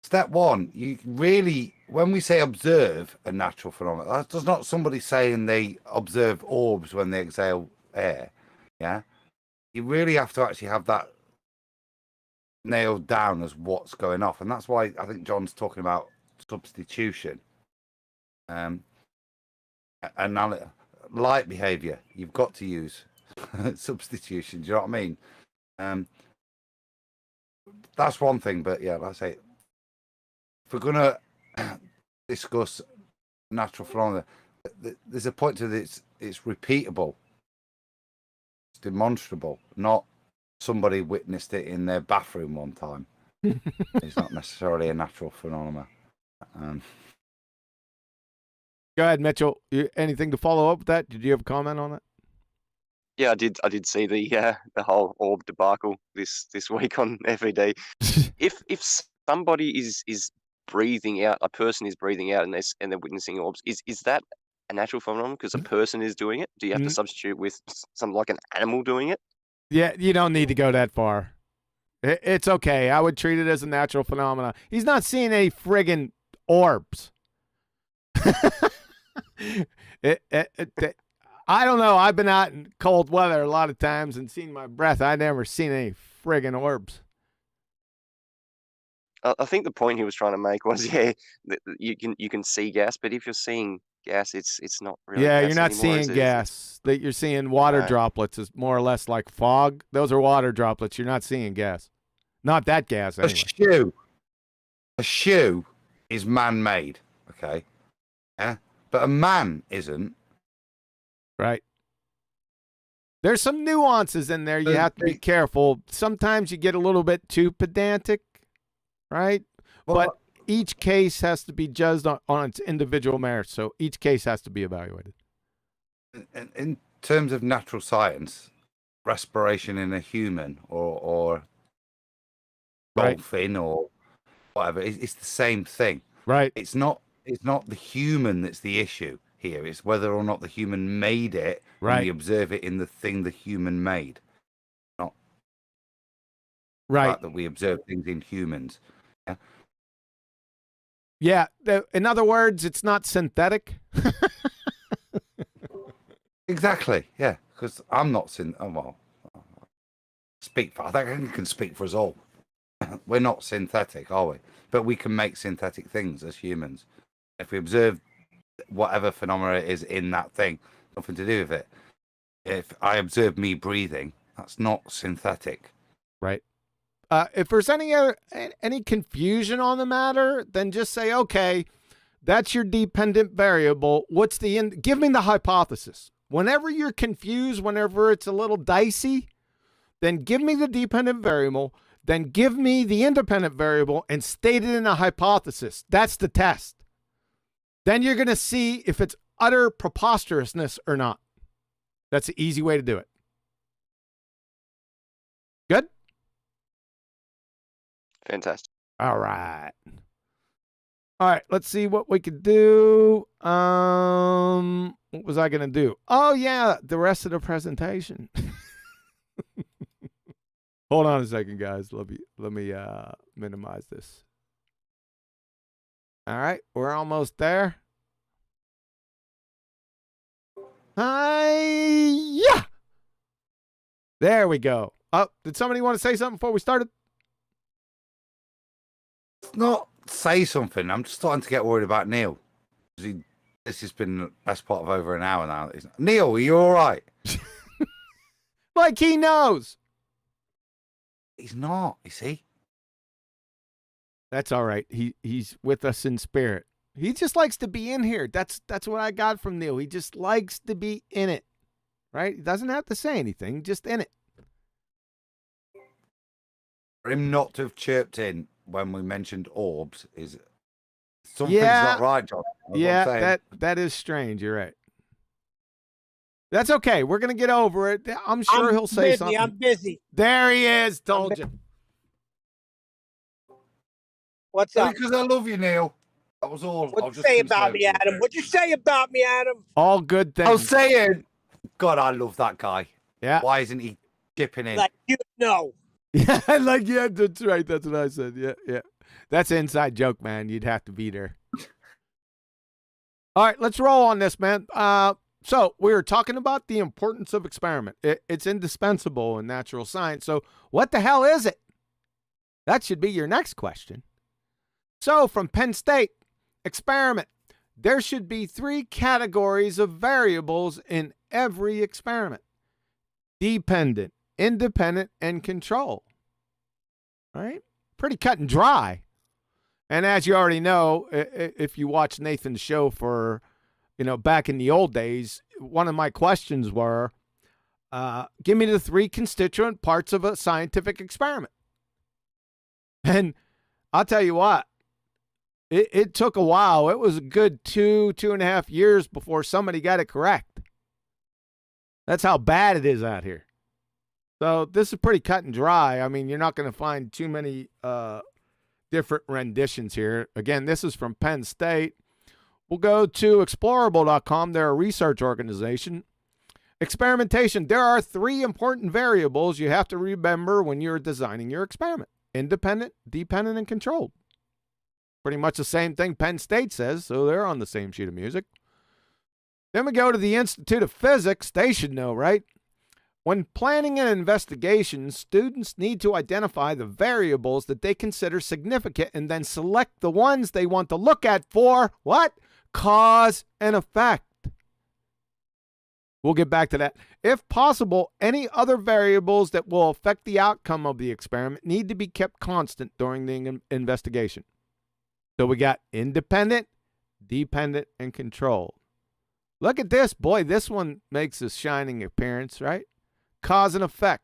step one, you really, when we say observe a natural phenomenon, that's not somebody saying they observe orbs when they exhale air. Yeah, you really have to actually have that nailed down as what's going off, and that's why I think John's talking about substitution. And light behavior, you've got to use substitution. Do you know what I mean? That's one thing, but yeah, let's say if we're gonna discuss natural phenomena, there's a point to this: it's repeatable, it's demonstrable, not somebody witnessed it in their bathroom one time. It's not necessarily a natural phenomenon. Go ahead, Mitchell. Anything to follow up with that? Did you have a comment on it? Yeah, I did see the whole orb debacle this week on FED. if somebody is breathing out, a person is breathing out, and they're witnessing orbs, is that a natural phenomenon because a person is doing it? Do you have to substitute with something like an animal doing it? Yeah, you don't need to go that far. It's okay. I would treat it as a natural phenomenon. He's not seeing any friggin' orbs. I don't know. I've been out in cold weather a lot of times and seen my breath. I never seen any friggin' orbs. I think the point he was trying to make was, yeah, you can see gas, but if you're seeing gas, it's not really. Yeah, gas you're not anymore, seeing gas. That you're seeing water droplets is more or less like fog. Those are water droplets. You're not seeing gas. Not that gas anyway. A shoe is man-made. Okay, yeah, but a man isn't. Right. There's some nuances in there. You have to be careful. Sometimes you get a little bit too pedantic, right? Well, but each case has to be judged on its individual merits. So each case has to be evaluated. In terms of natural science, respiration in a human or dolphin or whatever, it's the same thing. Right. It's not the human that's the issue here. It's whether or not the human made it, right, and we observe it in the thing the human made. Not right. the fact that we observe things in humans. Yeah. In other words, it's not synthetic. Exactly. Yeah. Because I'm not speak for. I think I can speak for us all. We're not synthetic, are we? But we can make synthetic things as humans. If we observe whatever phenomena it is in that thing, nothing to do with it. If I observe me breathing, that's not synthetic. Right. If there's any confusion on the matter, then just say, okay, that's your dependent variable. What's give me the hypothesis. Whenever you're confused, whenever it's a little dicey, then give me the dependent variable, then give me the independent variable and state it in a hypothesis. That's the test. Then you're going to see if it's utter preposterousness or not. That's the easy way to do it. Good? Fantastic. All right. All right, let's see what we could do. What was I going to do? Oh, yeah, the rest of the presentation. Hold on a second, guys. Let me minimize this. All right, we're almost there. Yeah. There we go. Oh, did somebody want to say something before we started? Not say something. I'm just starting to get worried about Neil. This has been the best part of over an hour now. Neil, are you all right? Like he knows. He's not, is he? That's all right. He's with us in spirit. He just likes to be in here. That's what I got from Neil. He just likes to be in it. Right? He doesn't have to say anything, just in it. For him not to have chirped in when we mentioned orbs is something's Yeah. not right, John. That's what I'm Yeah, saying. that is strange. You're right. That's okay. We're gonna get over it. I'm sure I'm he'll say busy. something. I'm busy. There he is. Told you. What's up? Because I love you, Neil. That was all. I What'd was you just say gonna about me, Adam? What'd you say about me, Adam? All good things. I was saying, God, I love that guy. Yeah. Why isn't he dipping in? Like, you know. Yeah, yeah, that's right. That's what I said. Yeah. That's an inside joke, man. You'd have to be there. All right, let's roll on this, man. So we were talking about the importance of experiment. It's indispensable in natural science. So what the hell is it? That should be your next question. So from Penn State, experiment. There should be 3 categories of variables in every experiment: dependent, independent, and control. All right? Pretty cut and dry. And as you already know, if you watch Nathan's show for, back in the old days, one of my questions were, give me the 3 constituent parts of a scientific experiment. And I'll tell you what, it took a while. It was a good 2.5 years before somebody got it correct. That's how bad it is out here. So this is pretty cut and dry. I mean, you're not going to find too many different renditions here. Again, this is from Penn State. We'll go to explorable.com. They're a research organization. Experimentation. There are 3 important variables you have to remember when you're designing your experiment: independent, dependent, and controlled. Pretty much the same thing Penn State says, so they're on the same sheet of music. Then we go to the Institute of Physics. They should know, right? When planning an investigation, students need to identify the variables that they consider significant and then select the ones they want to look at for what? Cause and effect. We'll get back to that. If possible, any other variables that will affect the outcome of the experiment need to be kept constant during the investigation. So we got independent, dependent, and controlled. Look at this. Boy, this one makes a shining appearance, right? Cause and effect.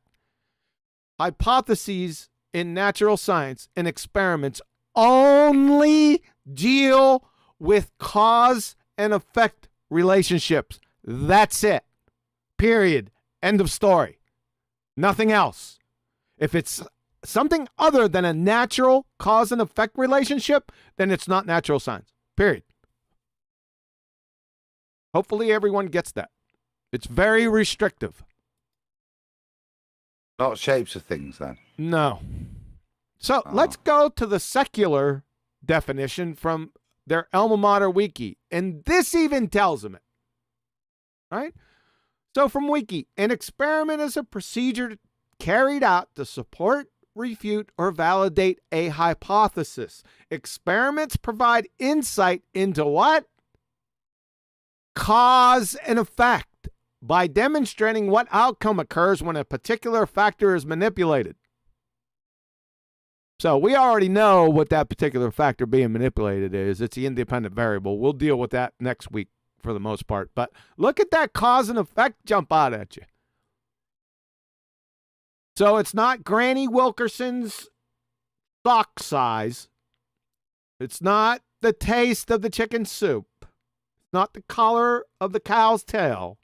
Hypotheses in natural science and experiments only deal with cause and effect relationships. That's it. Period. End of story. Nothing else. If it's something other than a natural cause and effect relationship, then it's not natural science. Period. Hopefully everyone gets that. It's very restrictive. Not shapes of things, then. No. So let's go to the secular definition from their alma mater wiki. And this even tells them it. Right? So from wiki, an experiment is a procedure carried out to support, refute, or validate a hypothesis. Experiments provide insight into what? Cause and effect, by demonstrating what outcome occurs when a particular factor is manipulated. So we already know what that particular factor being manipulated is. It's the independent variable. We'll deal with that next week for the most part. But look at that cause and effect jump out at you. So it's not Granny Wilkerson's sock size. It's not the taste of the chicken soup. It's not the color of the cow's tail.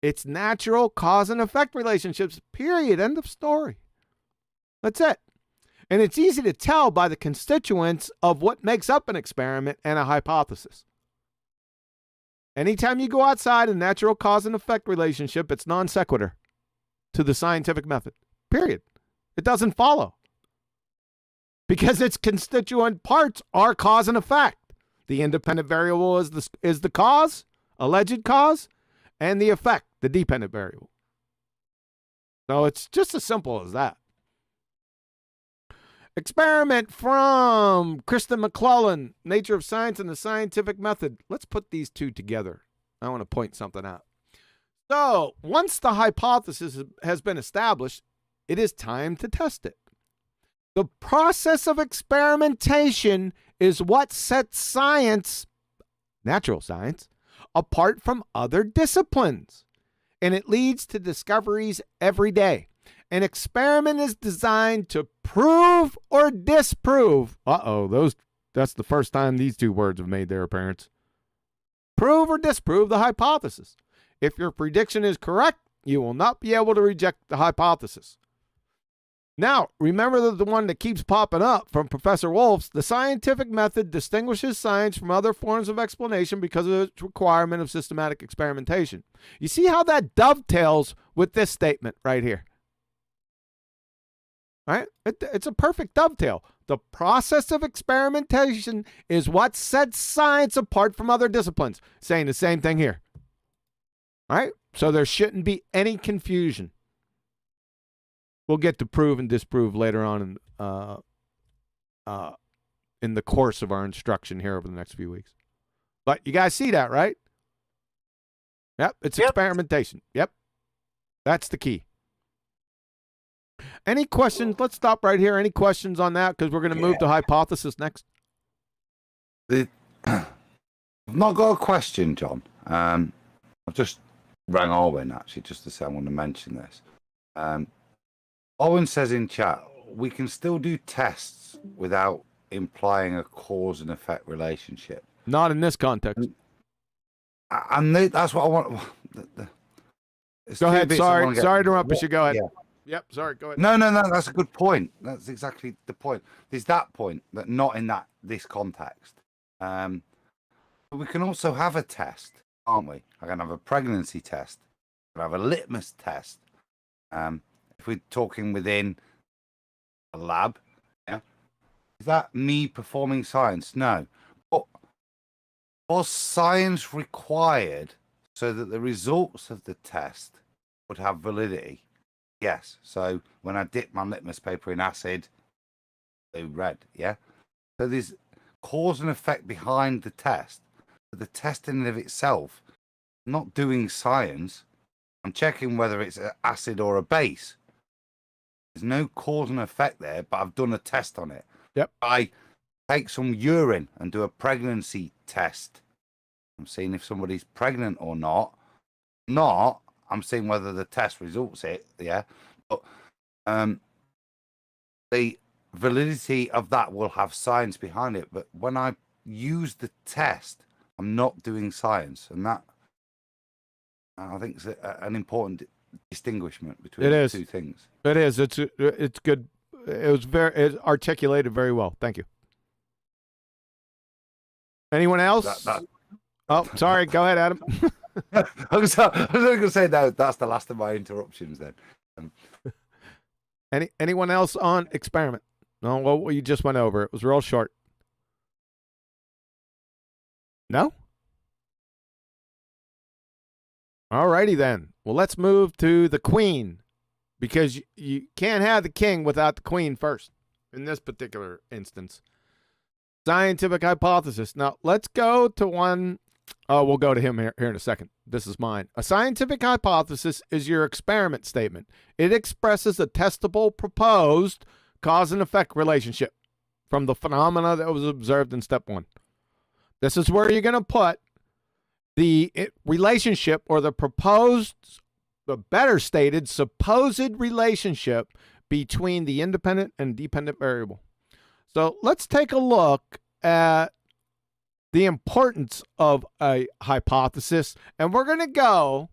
It's natural cause and effect relationships, period. End of story. That's it. And it's easy to tell by the constituents of what makes up an experiment and a hypothesis. Anytime you go outside a natural cause and effect relationship, it's non sequitur to the scientific method, period. It doesn't follow. Because its constituent parts are cause and effect. The independent variable is the cause, alleged cause, and the effect, the dependent variable. So it's just as simple as that. Experiment from Kristen McClellan, Nature of Science and the Scientific Method. Let's put these two together. I want to point something out. So once the hypothesis has been established, it is time to test it. The process of experimentation is what sets science, natural science, apart from other disciplines, and it leads to discoveries every day. An experiment is designed to prove or disprove. That's the first time these two words have made their appearance. Prove or disprove the hypothesis. If your prediction is correct, you will not be able to reject the hypothesis. Now, remember that the one that keeps popping up from Professor Wolf's, the scientific method distinguishes science from other forms of explanation because of its requirement of systematic experimentation. You see how that dovetails with this statement right here? Right? It's a perfect dovetail. The process of experimentation is what sets science apart from other disciplines. Saying the same thing here. Right? So there shouldn't be any confusion. We'll get to prove and disprove later on in the course of our instruction here over the next few weeks. But you guys see that, right? Yep, it's experimentation. Yep. That's the key. Any questions? Let's stop right here. Any questions on that? Because we're going to move to hypothesis next. I've not got a question, John. I've just rang Owen, actually, just to say I want to mention this. Owen says in chat, we can still do tests without implying a cause and effect relationship. Not in this context. And that's what I want. Go ahead. Sorry to interrupt you. Go ahead. Yeah. Yep. Sorry. Go ahead. No. That's a good point. That's exactly the point. There's that point, but not in this context. But we can also have a test, can't we? I can have a pregnancy test. I can have a litmus test. If we're talking within a lab, yeah, is that me performing science? No. But was science required so that the results of the test would have validity? Yes. So when I dip my litmus paper in acid, they red. Yeah. So there's cause and effect behind the test. But the test in and of itself, I'm not doing science. I'm checking whether it's an acid or a base. There's no cause and effect there, but I've done a test on it. Yep. I take some urine and do a pregnancy test. I'm seeing if somebody's pregnant or not. I'm seeing whether the test results it. Yeah. But the validity of that will have science behind it. But when I use the test, I'm not doing science, and that I think is an important distinguishment between the two things. It is. It's good. It articulated very well. Thank you. Anyone else? Oh, sorry. Go ahead, Adam. I was going to say that's the last of my interruptions then. Anyone else on experiment? No, well, you just went over. It was real short. No? All righty then. Well, let's move to the queen, because you can't have the king without the queen first in this particular instance. Scientific hypothesis. Now, let's go to one. Oh, we'll go to him here in a second. This is mine. A scientific hypothesis is your experiment statement. It expresses a testable proposed cause and effect relationship from the phenomena that was observed in step one. This is where you're going to put the relationship, or the proposed, the better stated, supposed relationship between the independent and dependent variable. So let's take a look at the importance of a hypothesis, and we're going to go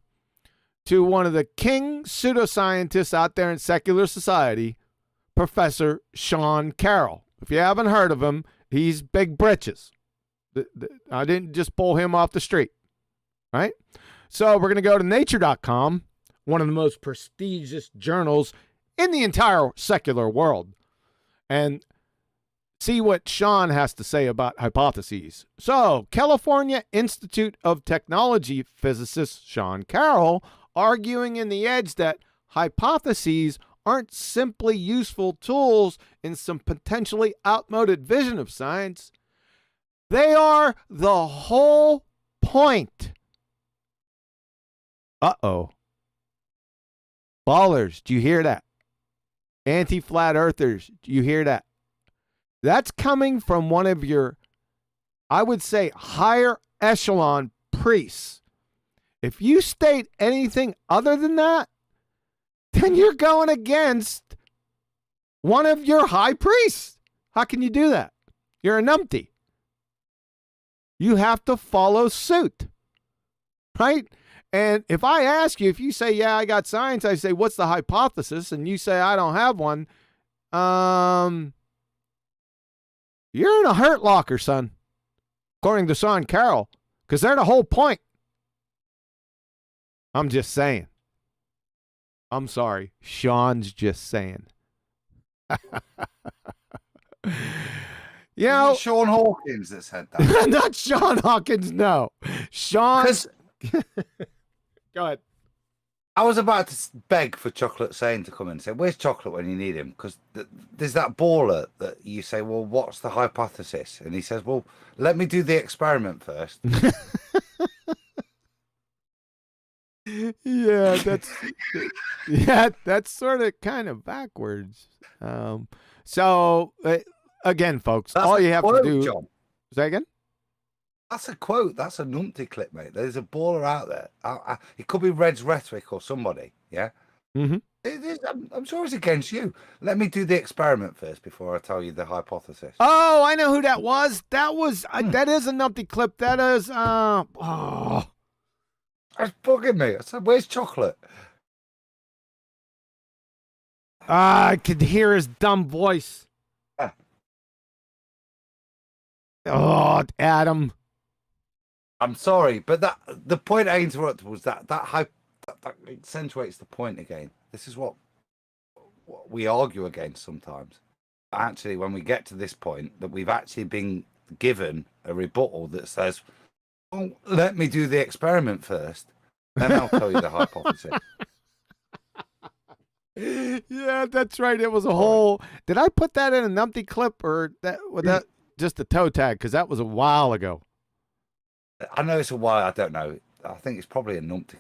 to one of the king pseudoscientists out there in secular society, Professor Sean Carroll. If you haven't heard of him, he's big britches. I didn't just pull him off the street, right? So we're going to go to nature.com, one of the most prestigious journals in the entire secular world, and see what Sean has to say about hypotheses. So, California Institute of Technology physicist Sean Carroll arguing in The Edge that hypotheses aren't simply useful tools in some potentially outmoded vision of science. They are the whole point. Uh-oh. Ballers, do you hear that? Anti-flat earthers, do you hear that? That's coming from one of your, I would say, higher echelon priests. If you state anything other than that, then you're going against one of your high priests. How can you do that? You're a numpty. You have to follow suit, right? And if I ask you, if you say, yeah, I got science, I say, what's the hypothesis? And you say, I don't have one. You're in a hurt locker, son, according to Sean Carroll, because they're the whole point. I'm just saying. I'm sorry. Sean's just saying. You know, Is it Sean Hawkins that said that? not Sean Hawkins, no. Sean. 'Cause Go ahead. I was about to beg for Chocolate Sane to come in and say, where's Chocolate when you need him? Because there's that baller that you say, well, what's the hypothesis? And he says, well, let me do the experiment first. Yeah, that's sort of kind of backwards. So again, folks, That's all a you have quote, to do. John. Say again. That's a quote. That's a numpty clip, mate. There's a baller out there. It could be Red's Rhetoric or somebody. Yeah. Mm-hmm. I'm sure it's against you. Let me do the experiment first before I tell you the hypothesis. Oh, I know who that was. That was that is a numpty clip. That is oh. That's bugging me. I said, where's Chocolate? I could hear his dumb voice. Ah. Oh, Adam. I'm sorry, but the point I interrupted was that accentuates the point again. This is what we argue against sometimes. Actually, when we get to this point, that we've actually been given a rebuttal that says, "Oh, let me do the experiment first, then I'll tell you the hypothesis." Yeah, that's right. It was a whole. Did I put that in a numpty clip or was that just a toe tag? Because that was a while ago. I know it's a while. I don't know. I think it's probably a numpty.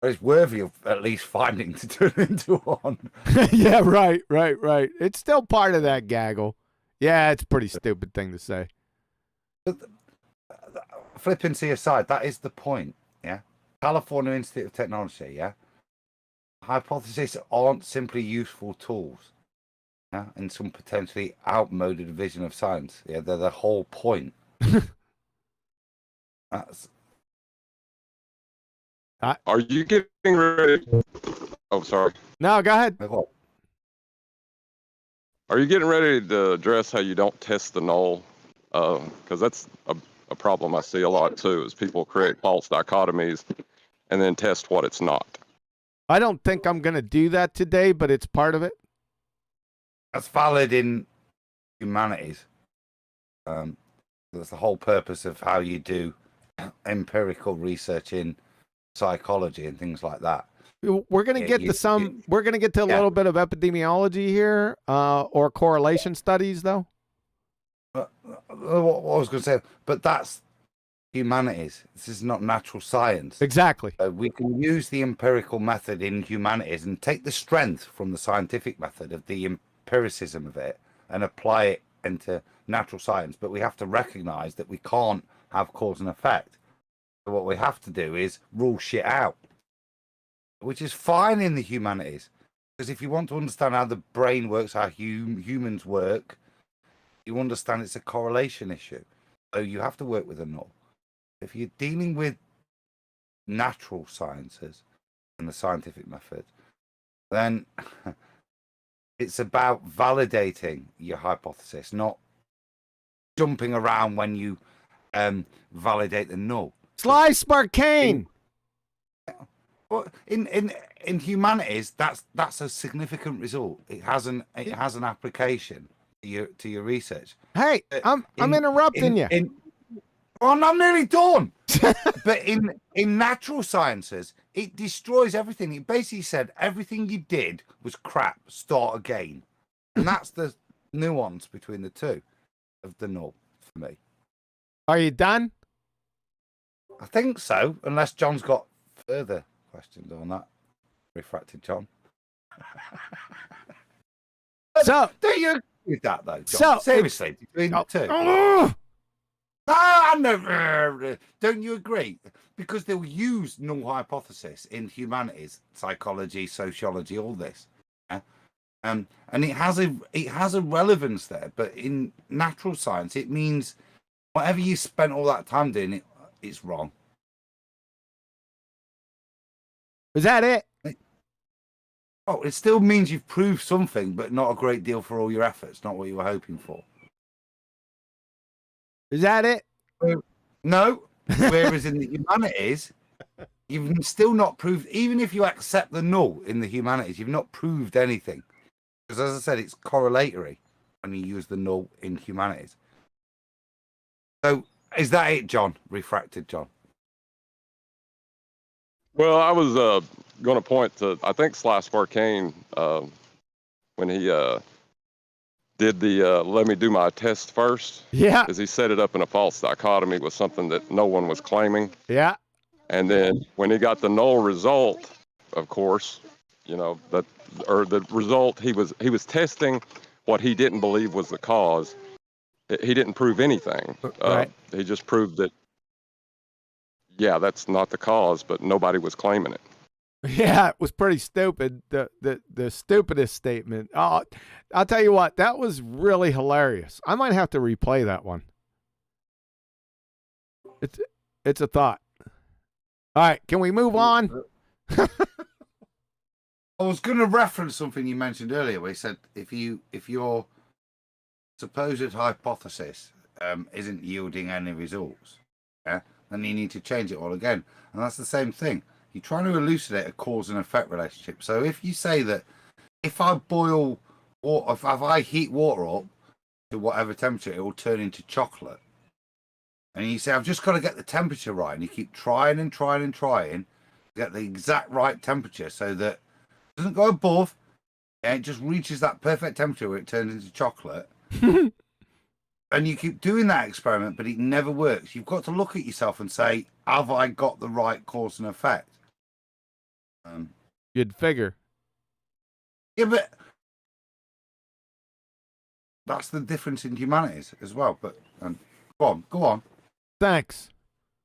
It's worthy of at least finding to turn into one. Yeah, right. It's still part of that gaggle. Yeah, it's a pretty stupid thing to say. But flippancy aside, that is the point. Yeah, California Institute of Technology. Yeah, hypotheses aren't simply useful tools. Yeah, in some potentially outmoded vision of science. Yeah, they're the whole point. That's. Are you getting ready? Oh, sorry. No, go ahead. Are you getting ready to address how you don't test the null? Because that's a problem I see a lot too, is people create false dichotomies and then test what it's not. I don't think I'm going to do that today, but it's part of it. That's valid in humanities. That's the whole purpose of how you do empirical research in psychology and things like that. We're going to get to some. We're going to get to a little bit of epidemiology here, or correlation studies, though. What I was going to say, but that's humanities. This is not natural science. Exactly. We can use the empirical method in humanities and take the strength from the scientific method of the empiricism of it and apply it into natural science. But we have to recognize that we can't have cause and effect. So what we have to do is rule shit out, which is fine in the humanities. Because if you want to understand how the brain works, how humans work, you understand it's a correlation issue. So you have to work with a null. If you're dealing with natural sciences and the scientific method, then it's about validating your hypothesis, not jumping around when you validate the null. Sly Sparkane. Well, in humanities, that's a significant result. It has an application to your research. Hey, I'm interrupting you. Well, I'm nearly done. But in natural sciences, it destroys everything. It basically said everything you did was crap. Start again, and that's the nuance between the two of the null for me. Are you done? I think so, unless John's got further questions on that. Refracted John. So, do you agree with that though, John? So, seriously, between the two. No, don't you agree? Because they'll use null hypothesis in humanities, psychology, sociology, all this. Yeah? And it has a relevance there, but in natural science, it means whatever you spent all that time doing, it's wrong. Is that it? Oh, it still means you've proved something, but not a great deal for all your efforts, not what you were hoping for. Is that it? No. Whereas in the humanities, you've still not proved, even if you accept the null in the humanities, you've not proved anything. Because as I said, it's correlatory when you use the null in humanities. So is that it, John? Refracted John. Well, I was going to point to, I think Slice Barkane, when he did the let me do my test first, Yeah. is he set it up in a false dichotomy with something that no one was claiming. Yeah. And then when he got the null result, of course, you know, the result, he was testing what he didn't believe was the cause. He didn't prove anything. Right. He just proved that, yeah, that's not the cause, but nobody was claiming it. Yeah, it was pretty stupid. The stupidest statement. Oh, I'll tell you what, that was really hilarious. I might have to replay that one. It's a thought. All right, can we move on? I was going to reference something you mentioned earlier, where he said if your supposed hypothesis isn't yielding any results, yeah, then you need to change it all again. And that's the same thing. You're trying to elucidate a cause and effect relationship. So if you say that if I boil water, if I heat water up to whatever temperature, it will turn into chocolate. And you say, I've just got to get the temperature right. And you keep trying and trying and trying to get the exact right temperature so that it doesn't go above. And it just reaches that perfect temperature where it turns into chocolate. And you keep doing that experiment, but it never works. You've got to look at yourself and say, have I got the right cause and effect? You'd figure. Yeah, but that's the difference in humanities as well. But go on. Thanks.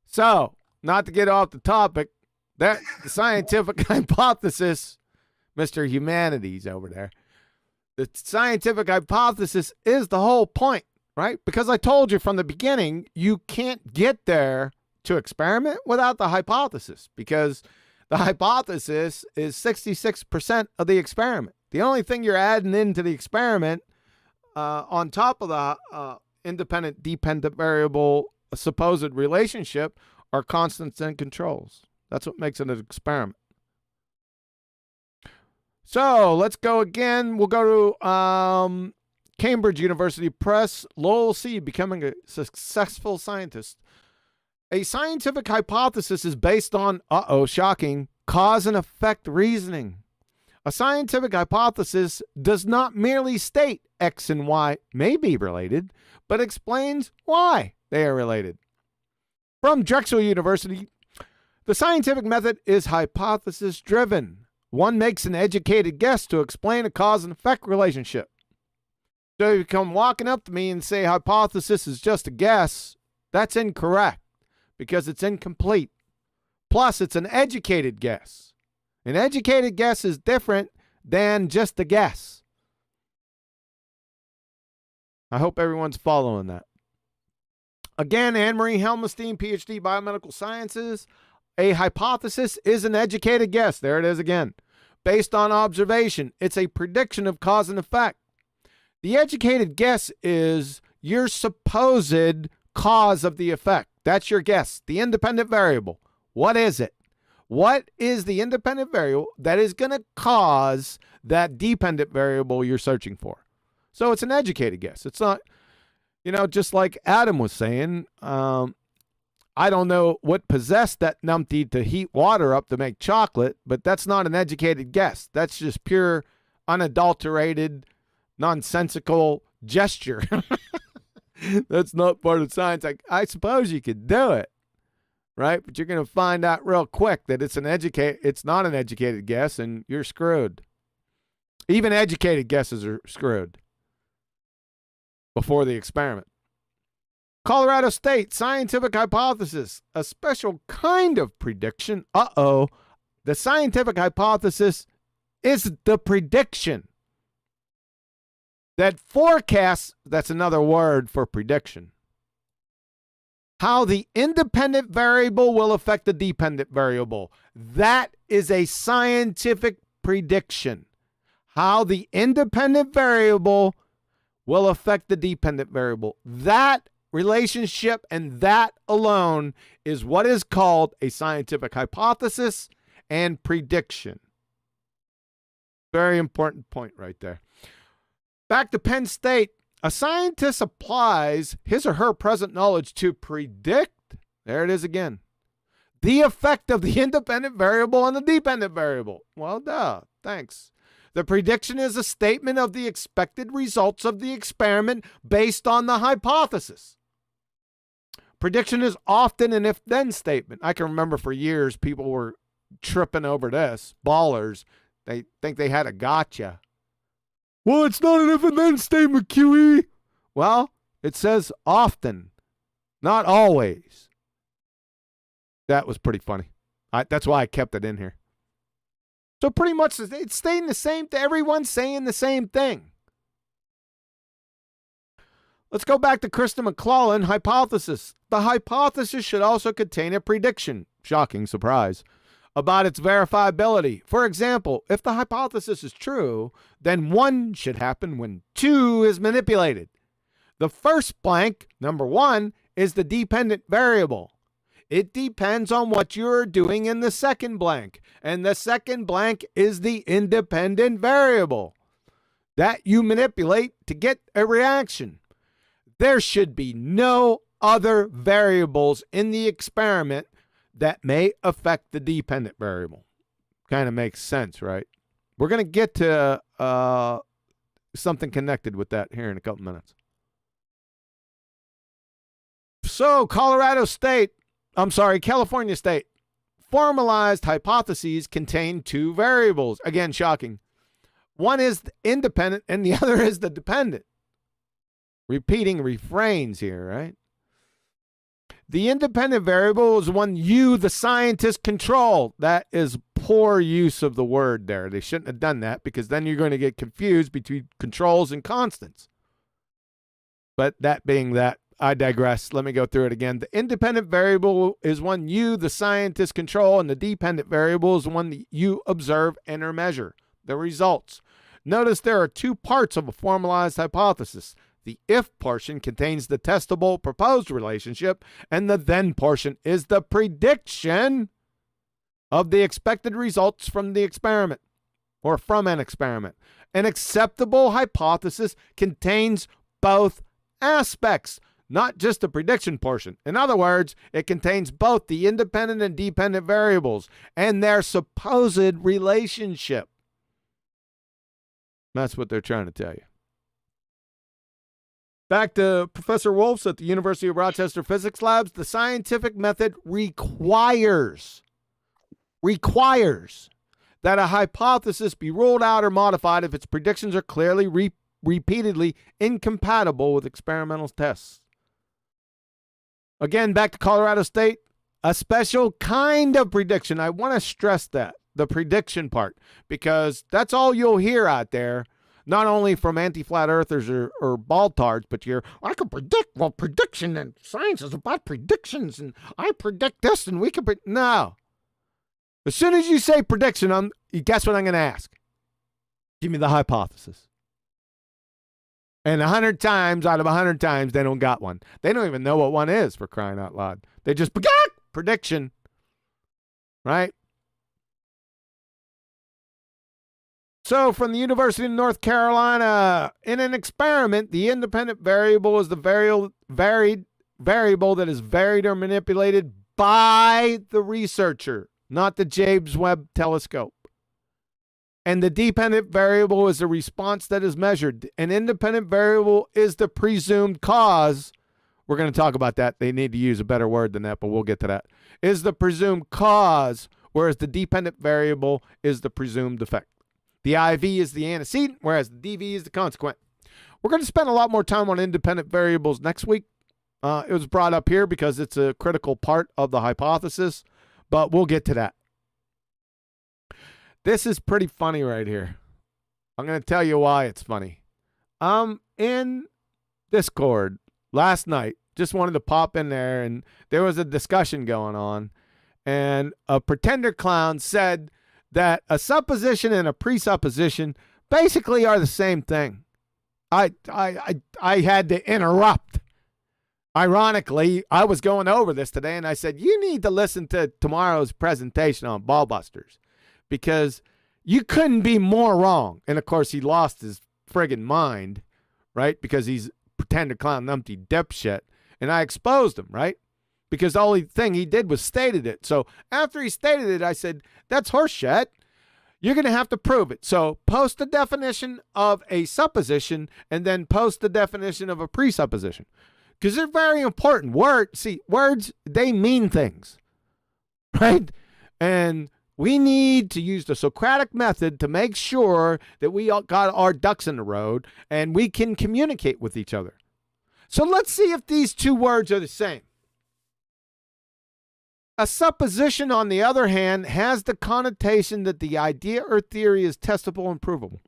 So, not to get off the topic, that the scientific hypothesis, Mr. Humanities over there, the scientific hypothesis is the whole point, right? Because I told you from the beginning, you can't get there to experiment without the hypothesis, because the hypothesis is 66% of the experiment. The only thing you're adding into the experiment on top of the independent-dependent variable supposed relationship are constants and controls. That's what makes it an experiment. So let's go again. We'll go to Cambridge University Press. Lowell C. Becoming a successful scientist. A scientific hypothesis is based on, shocking, cause and effect reasoning. A scientific hypothesis does not merely state X and Y may be related, but explains why they are related. From Drexel University, the scientific method is hypothesis-driven. One makes an educated guess to explain a cause and effect relationship. So if you come walking up to me and say hypothesis is just a guess, that's incorrect, because it's incomplete. Plus, it's an educated guess. An educated guess is different than just a guess. I hope everyone's following that. Again, Anne-Marie Helmestein, PhD, Biomedical Sciences. A hypothesis is an educated guess. There it is again. Based on observation. It's a prediction of cause and effect. The educated guess is your supposed cause of the effect. That's your guess. The independent variable. What is it? What is the independent variable that is going to cause that dependent variable you're searching for? So it's an educated guess. It's not, just like Adam was saying, I don't know what possessed that numpty to heat water up to make chocolate, but that's not an educated guess. That's just pure, unadulterated, nonsensical gesture. That's not part of science. I suppose you could do it, right? But you're going to find out real quick that it's not an educated guess, and you're screwed. Even educated guesses are screwed before the experiment. Colorado State, scientific hypothesis, a special kind of prediction. The scientific hypothesis is the prediction. that forecasts, that's another word for prediction, how the independent variable will affect the dependent variable. That is a scientific prediction. How the independent variable will affect the dependent variable. That relationship and that alone is what is called a scientific hypothesis and prediction. Very important point right there. Back to Penn State. A scientist applies his or her present knowledge to predict, there it is again, the effect of the independent variable on the dependent variable. Well, duh, thanks. The prediction is a statement of the expected results of the experiment based on the hypothesis. Prediction is often an if-then statement. I can remember for years people were tripping over this. Ballers, they think they had a gotcha. Well, it's not an if and then statement, QE. Well, it says often, not always. That was pretty funny. That's why I kept it in here. So pretty much it's staying the same. Everyone's saying the same thing. Let's go back to Krista McClellan hypothesis. The hypothesis should also contain a prediction. Shocking surprise. About its verifiability. For example, if the hypothesis is true, then 1 should happen when 2 is manipulated. The first blank, number 1, is the dependent variable. It depends on what you're doing in the second blank, and the second blank is the independent variable that you manipulate to get a reaction. There should be no other variables in the experiment that may affect the dependent variable. Kind of makes sense, right? We're going to get to something connected with that here in a couple minutes. So, California State. Formalized hypotheses contain 2 variables. Again, shocking. One is independent and the other is the dependent. Repeating refrains here, right? The independent variable is one you, the scientist, control. That is poor use of the word there. They shouldn't have done that because then you're going to get confused between controls and constants. But that being that, I digress. Let me go through it again. The independent variable is one you, the scientist, control, and the dependent variable is one that you observe and or measure. The results. Notice there are 2 parts of a formalized hypothesis. The if portion contains the testable proposed relationship, and the then portion is the prediction of the expected results from the experiment or from an experiment. An acceptable hypothesis contains both aspects, not just the prediction portion. In other words, it contains both the independent and dependent variables and their supposed relationship. That's what they're trying to tell you. Back to Professor Wolf's at the University of Rochester Physics Labs. The scientific method requires that a hypothesis be ruled out or modified if its predictions are clearly repeatedly incompatible with experimental tests. Again, back to Colorado State, a special kind of prediction. I want to stress that, the prediction part, because that's all you'll hear out there. Not only from anti-flat earthers or baltards, but I can predict. Well, prediction and science is about predictions, and I predict this, and we can predict. No. As soon as you say prediction, guess what I'm going to ask? Give me the hypothesis. And 100 times out of 100 times, they don't got one. They don't even know what one is, for crying out loud. They just, prediction. Right? So, from the University of North Carolina, in an experiment, the independent variable is the variable that is varied or manipulated by the researcher, not the James Webb telescope. And the dependent variable is the response that is measured. An independent variable is the presumed cause. We're going to talk about that. They need to use a better word than that, but we'll get to that. Is the presumed cause, whereas the dependent variable is the presumed effect. The IV is the antecedent, whereas the DV is the consequent. We're going to spend a lot more time on independent variables next week. It was brought up here because it's a critical part of the hypothesis, but we'll get to that. This is pretty funny right here. I'm going to tell you why it's funny. in Discord last night. Just wanted to pop in there, and there was a discussion going on, and a pretender clown said that a supposition and a presupposition basically are the same thing. I had to interrupt. Ironically, I was going over this today, and I said, you need to listen to tomorrow's presentation on BALLBUSTERS, because you couldn't be more wrong. And, of course, he lost his friggin' mind, right, because he's pretender clown, numpty dipshit. And I exposed him, right, because the only thing he did was stated it. So after he stated it, I said, that's horseshit. You're going to have to prove it. So post the definition of a supposition and then post the definition of a presupposition, because they're very important. Words, they mean things, right? And we need to use the Socratic method to make sure that we all got our ducks in the road and we can communicate with each other. So let's see if these two words are the same. A supposition, on the other hand, has the connotation that the idea or theory is testable and provable.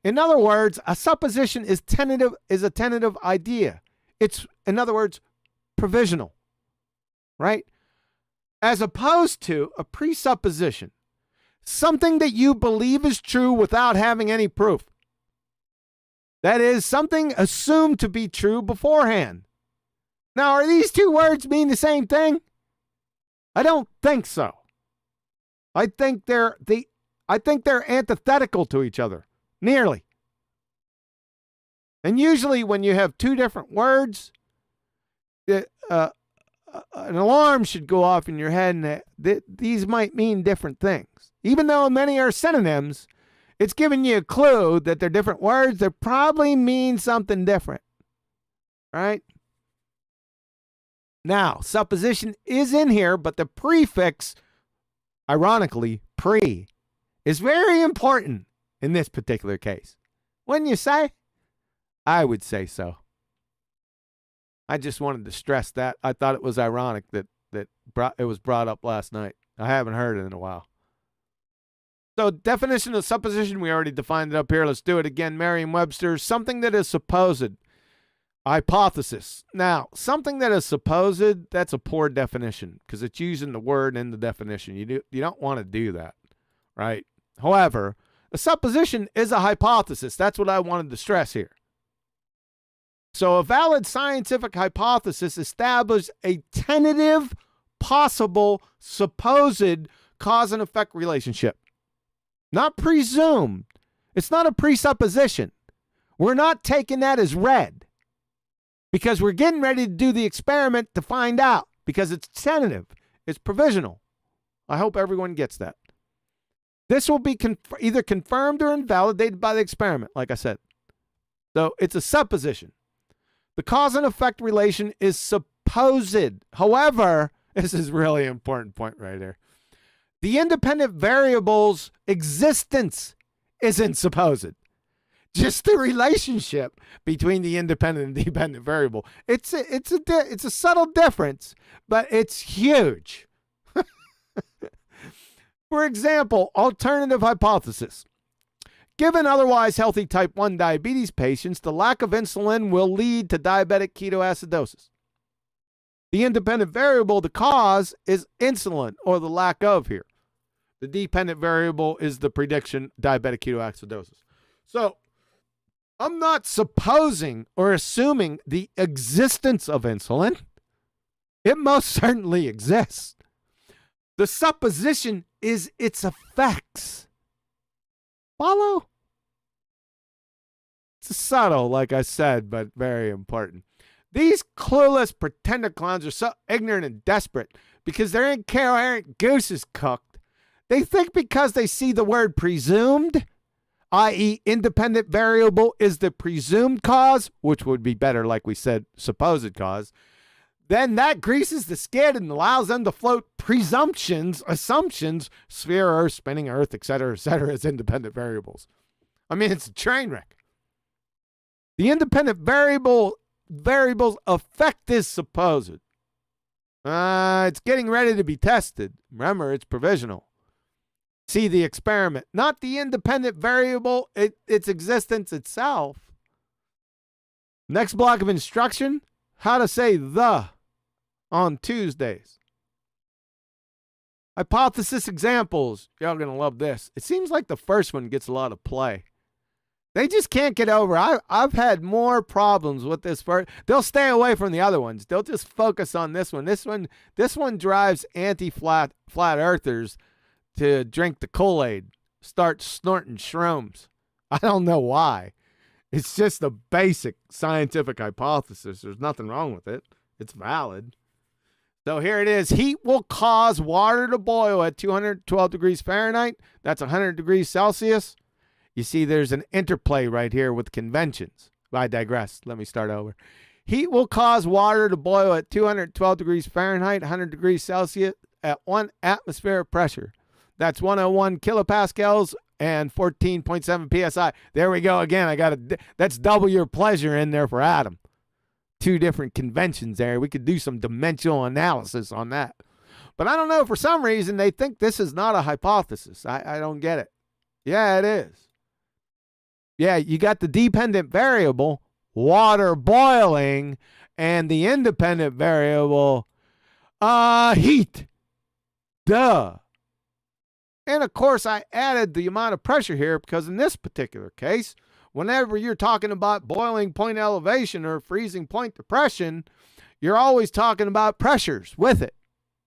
In other words, a supposition is a tentative idea. It's, in other words, provisional, right? As opposed to a presupposition, something that you believe is true without having any proof. That is, something assumed to be true beforehand. Now, are these two words mean the same thing? I don't think so. I think they're antithetical to each other, nearly. And usually when you have two different words, an alarm should go off in your head, and these might mean different things. Even though many are synonyms, it's giving you a clue that they're different words. They probably mean something different, right? Now, supposition is in here, but the prefix, ironically, pre, is very important in this particular case. Wouldn't you say? I would say so. I just wanted to stress that. I thought it was ironic that it was brought up last night. I haven't heard it in a while. So definition of supposition, we already defined it up here. Let's do it again. Merriam-Webster, something that is supposed. Hypothesis. Now, something that is supposed, that's a poor definition because it's using the word in the definition. You don't want to do that, right? However, a supposition is a hypothesis. That's what I wanted to stress here. So a valid scientific hypothesis establishes a tentative, possible, supposed cause and effect relationship. Not presumed. It's not a presupposition. We're not taking that as read because we're getting ready to do the experiment to find out because it's tentative. It's provisional. I hope everyone gets that. This will be either confirmed or invalidated by the experiment, like I said. So it's a supposition. The cause and effect relation is supposed. However, this is really an important point right here. The independent variable's existence isn't supposed. Just the relationship between the independent and dependent variable. It's a subtle difference, but it's huge. For example, alternative hypothesis. Given otherwise healthy type 1 diabetes patients, the lack of insulin will lead to diabetic ketoacidosis. The independent variable, the cause, is insulin, or the lack of here. The dependent variable is the prediction, diabetic ketoacidosis. So, I'm not supposing or assuming the existence of insulin. It most certainly exists. The supposition is its effects. Follow? It's subtle, like I said, but very important. These clueless pretender clowns are so ignorant and desperate because their incoherent goose is cooked. They think because they see the word presumed, i.e. independent variable is the presumed cause, which would be better, like we said, supposed cause, then that greases the skid and allows them to float presumptions, assumptions, sphere Earth, spinning Earth, etc., as independent variables. I mean, it's a train wreck. The independent variable's effect is supposed. It's getting ready to be tested. Remember, it's provisional. See the experiment, not the independent variable, its existence itself. Next block of instruction, how to say the on Tuesdays. Hypothesis examples. Y'all going to love this. It seems like the first one gets a lot of play. They just can't get over. I've had more problems with this first. They'll stay away from the other ones. They'll just focus on this one. This one drives anti-flat earthers to drink the Kool-Aid, start snorting shrooms. I don't know why. It's just a basic scientific hypothesis. There's nothing wrong with it. It's valid. So here it is. Heat will cause water to boil at 212 degrees Fahrenheit. That's 100 degrees Celsius. You see, there's an interplay right here with conventions. I digress. Let me start over. Heat will cause water to boil at 212 degrees Fahrenheit, 100 degrees Celsius at 1 atmospheric pressure. That's 101 kilopascals and 14.7 psi. There we go again. That's double your pleasure in there for Adam. 2 different conventions there. We could do some dimensional analysis on that. But I don't know. For some reason, they think this is not a hypothesis. I don't get it. Yeah, it is. Yeah, you got the dependent variable, water boiling, and the independent variable, heat. Duh. And, of course, I added the amount of pressure here because in this particular case, whenever you're talking about boiling point elevation or freezing point depression, you're always talking about pressures with it.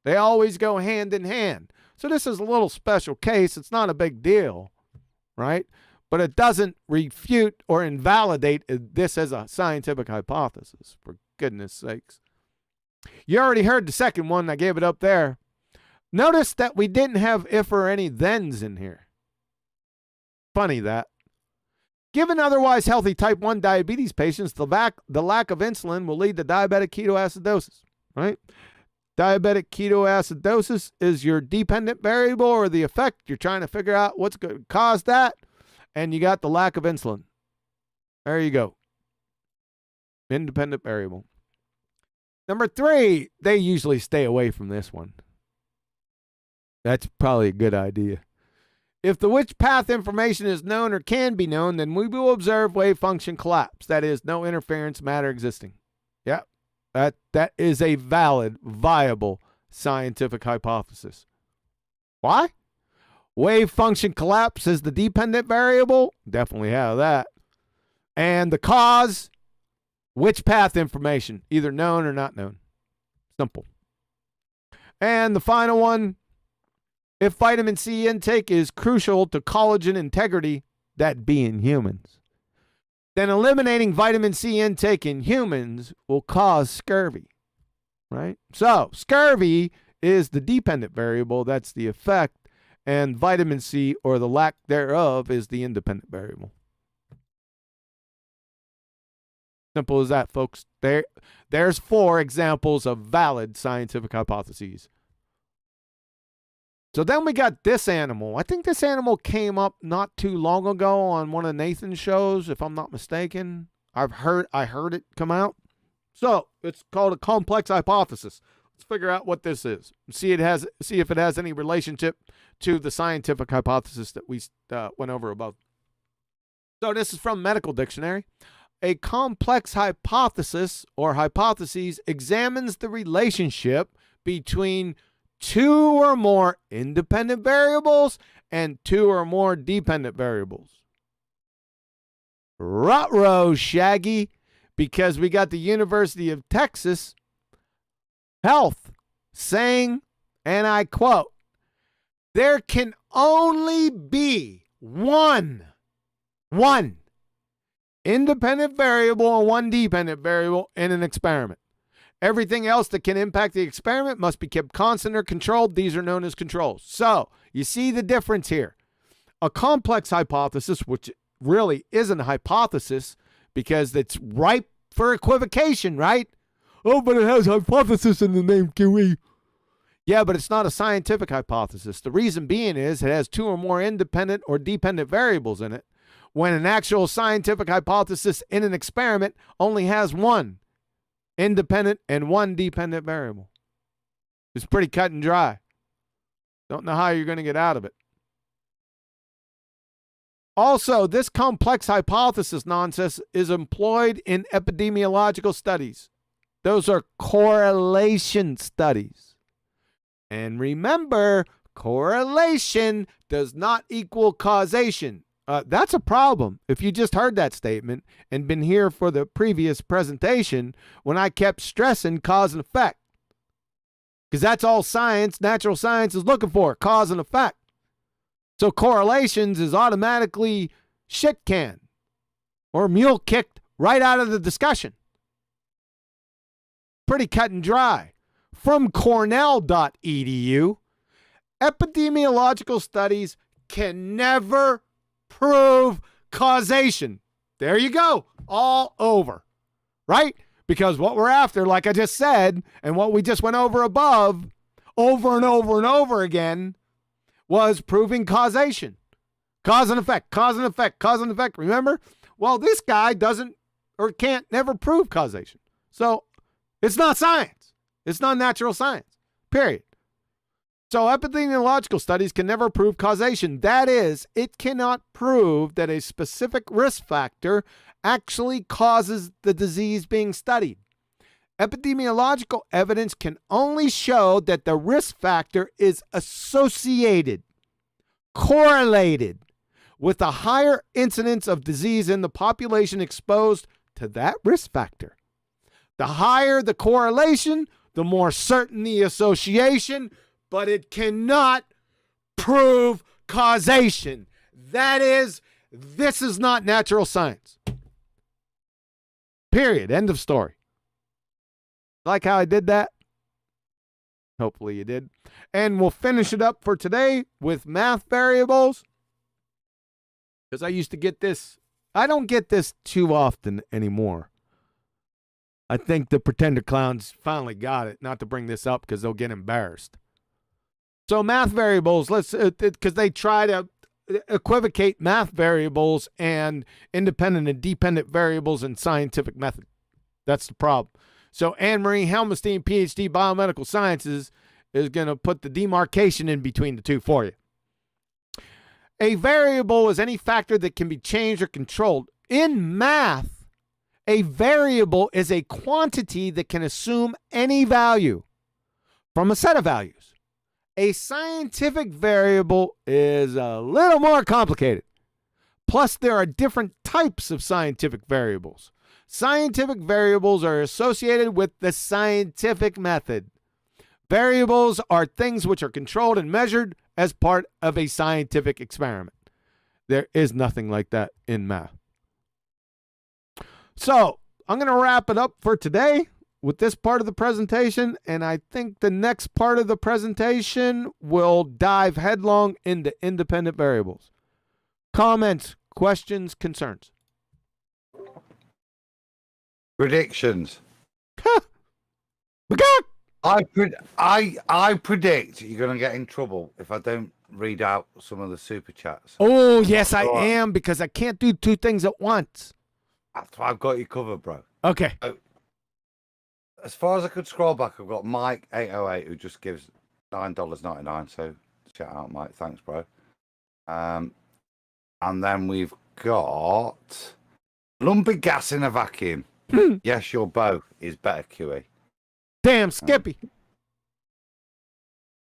They always go hand in hand. So this is a little special case. It's not a big deal, right? But it doesn't refute or invalidate this as a scientific hypothesis, for goodness sakes. You already heard the second one. I gave it up there. Notice that we didn't have if or any thens in here. Funny that. Given otherwise healthy type 1 diabetes patients, the lack of insulin will lead to diabetic ketoacidosis, right? Diabetic ketoacidosis is your dependent variable or the effect. You're trying to figure out what's going to cause that, and you got the lack of insulin. There you go. Independent variable. Number 3, they usually stay away from this one. That's probably a good idea. If the which path information is known or can be known, then we will observe wave function collapse. That is, no interference matter existing. Yep. That is a valid, viable scientific hypothesis. Why? Wave function collapse is the dependent variable. Definitely have that. And the cause, which path information, either known or not known. Simple. And the final one, if vitamin C intake is crucial to collagen integrity, that be in humans, then eliminating vitamin C intake in humans will cause scurvy, right? So scurvy is the dependent variable. That's the effect. And vitamin C, or the lack thereof, is the independent variable. Simple as that, folks. There's 4 examples of valid scientific hypotheses. So then we got this animal. I think this animal came up not too long ago on one of Nathan's shows, if I'm not mistaken. I heard it come out. So it's called a complex hypothesis. Let's figure out what this is. See if it has any relationship to the scientific hypothesis that we went over above. So this is from Medical Dictionary. A complex hypothesis or hypotheses examines the relationship between 2 or more independent variables and 2 or more dependent variables. Ruh-roh, Shaggy, because we got the University of Texas Health saying, and I quote, there can only be one independent variable and 1 dependent variable in an experiment. Everything else that can impact the experiment must be kept constant or controlled. These are known as controls. So you see the difference here. A complex hypothesis, which really isn't a hypothesis because it's ripe for equivocation, right? Oh, but it has hypothesis in the name, QE. Yeah, but it's not a scientific hypothesis. The reason being is it has 2 or more independent or dependent variables in it, when an actual scientific hypothesis in an experiment only has 1 independent and 1 dependent variable. It's pretty cut and dry. Don't know how you're going to get out of it. Also, this complex hypothesis nonsense is employed in epidemiological studies. Those are correlation studies. And remember, correlation does not equal causation. That's a problem. If you just heard that statement and been here for the previous presentation when I kept stressing cause and effect. Because that's all science, natural science is looking for, cause and effect. So correlations is automatically shit canned or mule kicked right out of the discussion. Pretty cut and dry. From Cornell.edu, epidemiological studies can never prove causation. There you go. All over. Right? Because what we're after, like I just said, and what we just went over above, over and over and over again, was proving causation. Cause and effect, cause and effect, cause and effect. Remember? Well, this guy doesn't or can't never prove causation. So it's not science. It's not natural science. Period. So epidemiological studies can never prove causation. That is, it cannot prove that a specific risk factor actually causes the disease being studied. Epidemiological evidence can only show that the risk factor is associated, correlated with a higher incidence of disease in the population exposed to that risk factor. The higher the correlation, the more certain the association, but it cannot prove causation. That is, this is not natural science. Period. End of story. Like how I did that? Hopefully you did. And we'll finish it up for today with math variables. Because I used to get this. I don't get this too often anymore. I think the pretender clowns finally got it. Not to bring this up because they'll get embarrassed. So math variables, let's because they try to equivocate math variables and independent and dependent variables in scientific method. That's the problem. So Anne-Marie Helmestein, PhD, Biomedical Sciences, is going to put the demarcation in between the two for you. A variable is any factor that can be changed or controlled. In math, a variable is a quantity that can assume any value from a set of values. A scientific variable is a little more complicated. Plus, there are different types of scientific variables. Scientific variables are associated with the scientific method. Variables are things which are controlled and measured as part of a scientific experiment. There is nothing like that in math. So, I'm going to wrap it up for today with this part of the presentation, and I think the next part of the presentation will dive headlong into independent variables. Comments, questions, concerns? Predictions. Huh. I predict you're going to get in trouble if I don't read out some of the super chats. Oh, yes, I am, because I can't do two things at once. That's why I've got you covered, bro. Okay. As far as I could scroll back, I've got Mike 808 who just gives $9.99. So shout out, Mike. Thanks, bro. And then we've got lumpy gas in a vacuum. Yes, your bow is better, QE. Damn, Skippy.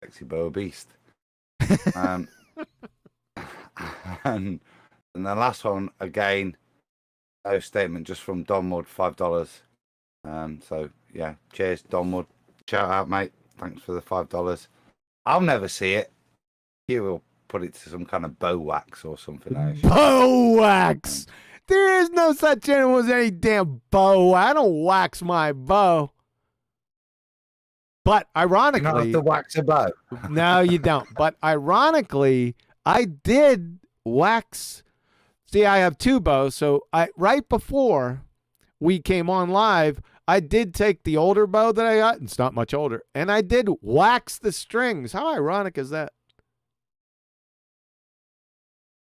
Sexy bow beast. And the last one again, no statement, just from Don Wood, $5. So yeah, cheers, Don Wood. Shout out, mate. Thanks for the $5. I'll never see it. You will put it to some kind of bow wax or something. Bow wax. There is no such animal as any damn bow. I don't wax my bow. But ironically, you don't have to wax a bow. No, you don't. But ironically, I did wax. See, I have two bows. So right before we came on live, I did take the older bow that I got. It's not much older. And I did wax the strings. How ironic is that?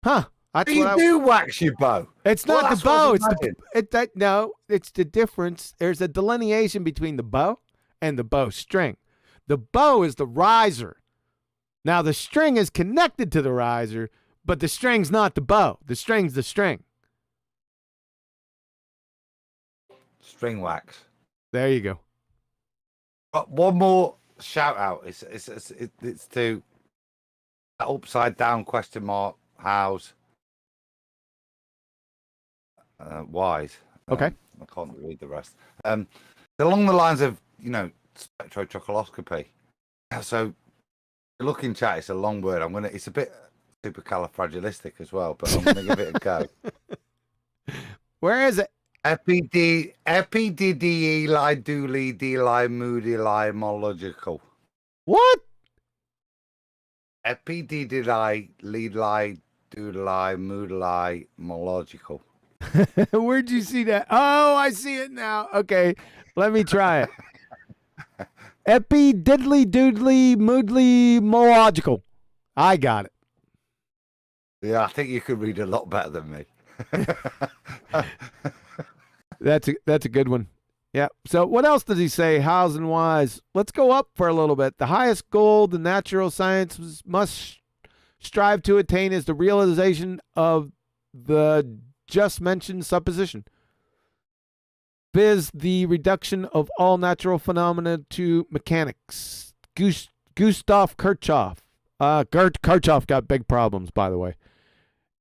Huh. That's You what do wax your bow. It's Well, not the that's what I bow. was It's no, it's the difference. There's a delineation between the bow and the bow string. The bow is the riser. Now the string is connected to the riser, but the string's not the bow. The string's the string. String wax. There you go. Got one more shout out. It's to that upside down question mark house. Wise. Okay. I can't read the rest. Along the lines of, spectrochocoloscopy. So look in chat, it's a long word. It's a bit supercalifragilistic as well, but I'm gonna give it a go. Where is it? Epidemiological. What? Epidemiological. Where'd you see that? Oh, I see it now. Okay, let me try it. Epidemiological. I got it. Yeah, I think you could read a lot better than me. That's a good one. Yeah. So what else does he say? Hows and whys. Let's go up for a little bit. The highest goal the natural sciences must strive to attain is the realization of the just mentioned supposition, viz. The reduction of all natural phenomena to mechanics. Gustav Kirchhoff. Kirchhoff got big problems, by the way.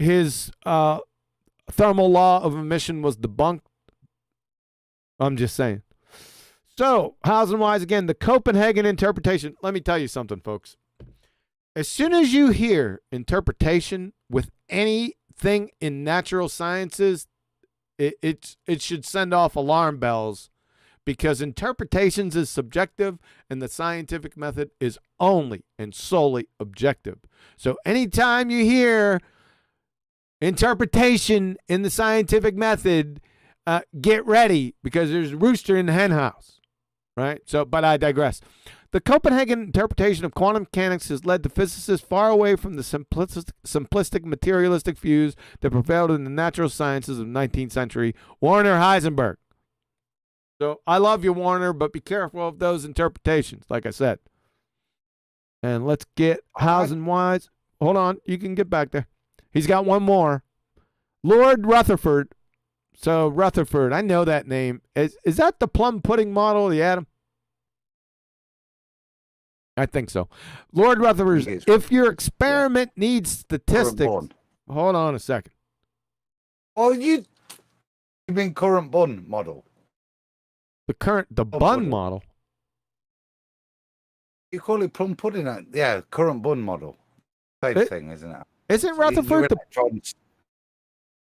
His thermal law of emission was debunked. I'm just saying. So, hows and whys again. The Copenhagen interpretation. Let me tell you something, folks. As soon as you hear interpretation with anything in natural sciences, it should send off alarm bells, because interpretations is subjective and the scientific method is only and solely objective. So anytime you hear interpretation in the scientific method, get ready, because there's a rooster in the hen house, right? So, but I digress. The Copenhagen interpretation of quantum mechanics has led to physicists far away from the simplistic materialistic views that prevailed in the natural sciences of the 19th century. Werner Heisenberg. So I love you, Warner, but be careful of those interpretations, like I said. And let's get hows and whys. Hold on, you can get back there. He's got one more. Lord Rutherford. So Rutherford, I know that name. Is that the plum pudding model of the atom? I think so. Lord Rutherford, if your experiment needs statistics. Hold on a second. Oh, you mean current Bunn model? The Bunn model. You call it plum pudding? Yeah, current Bunn model. Same thing, isn't it? Isn't Rutherford the...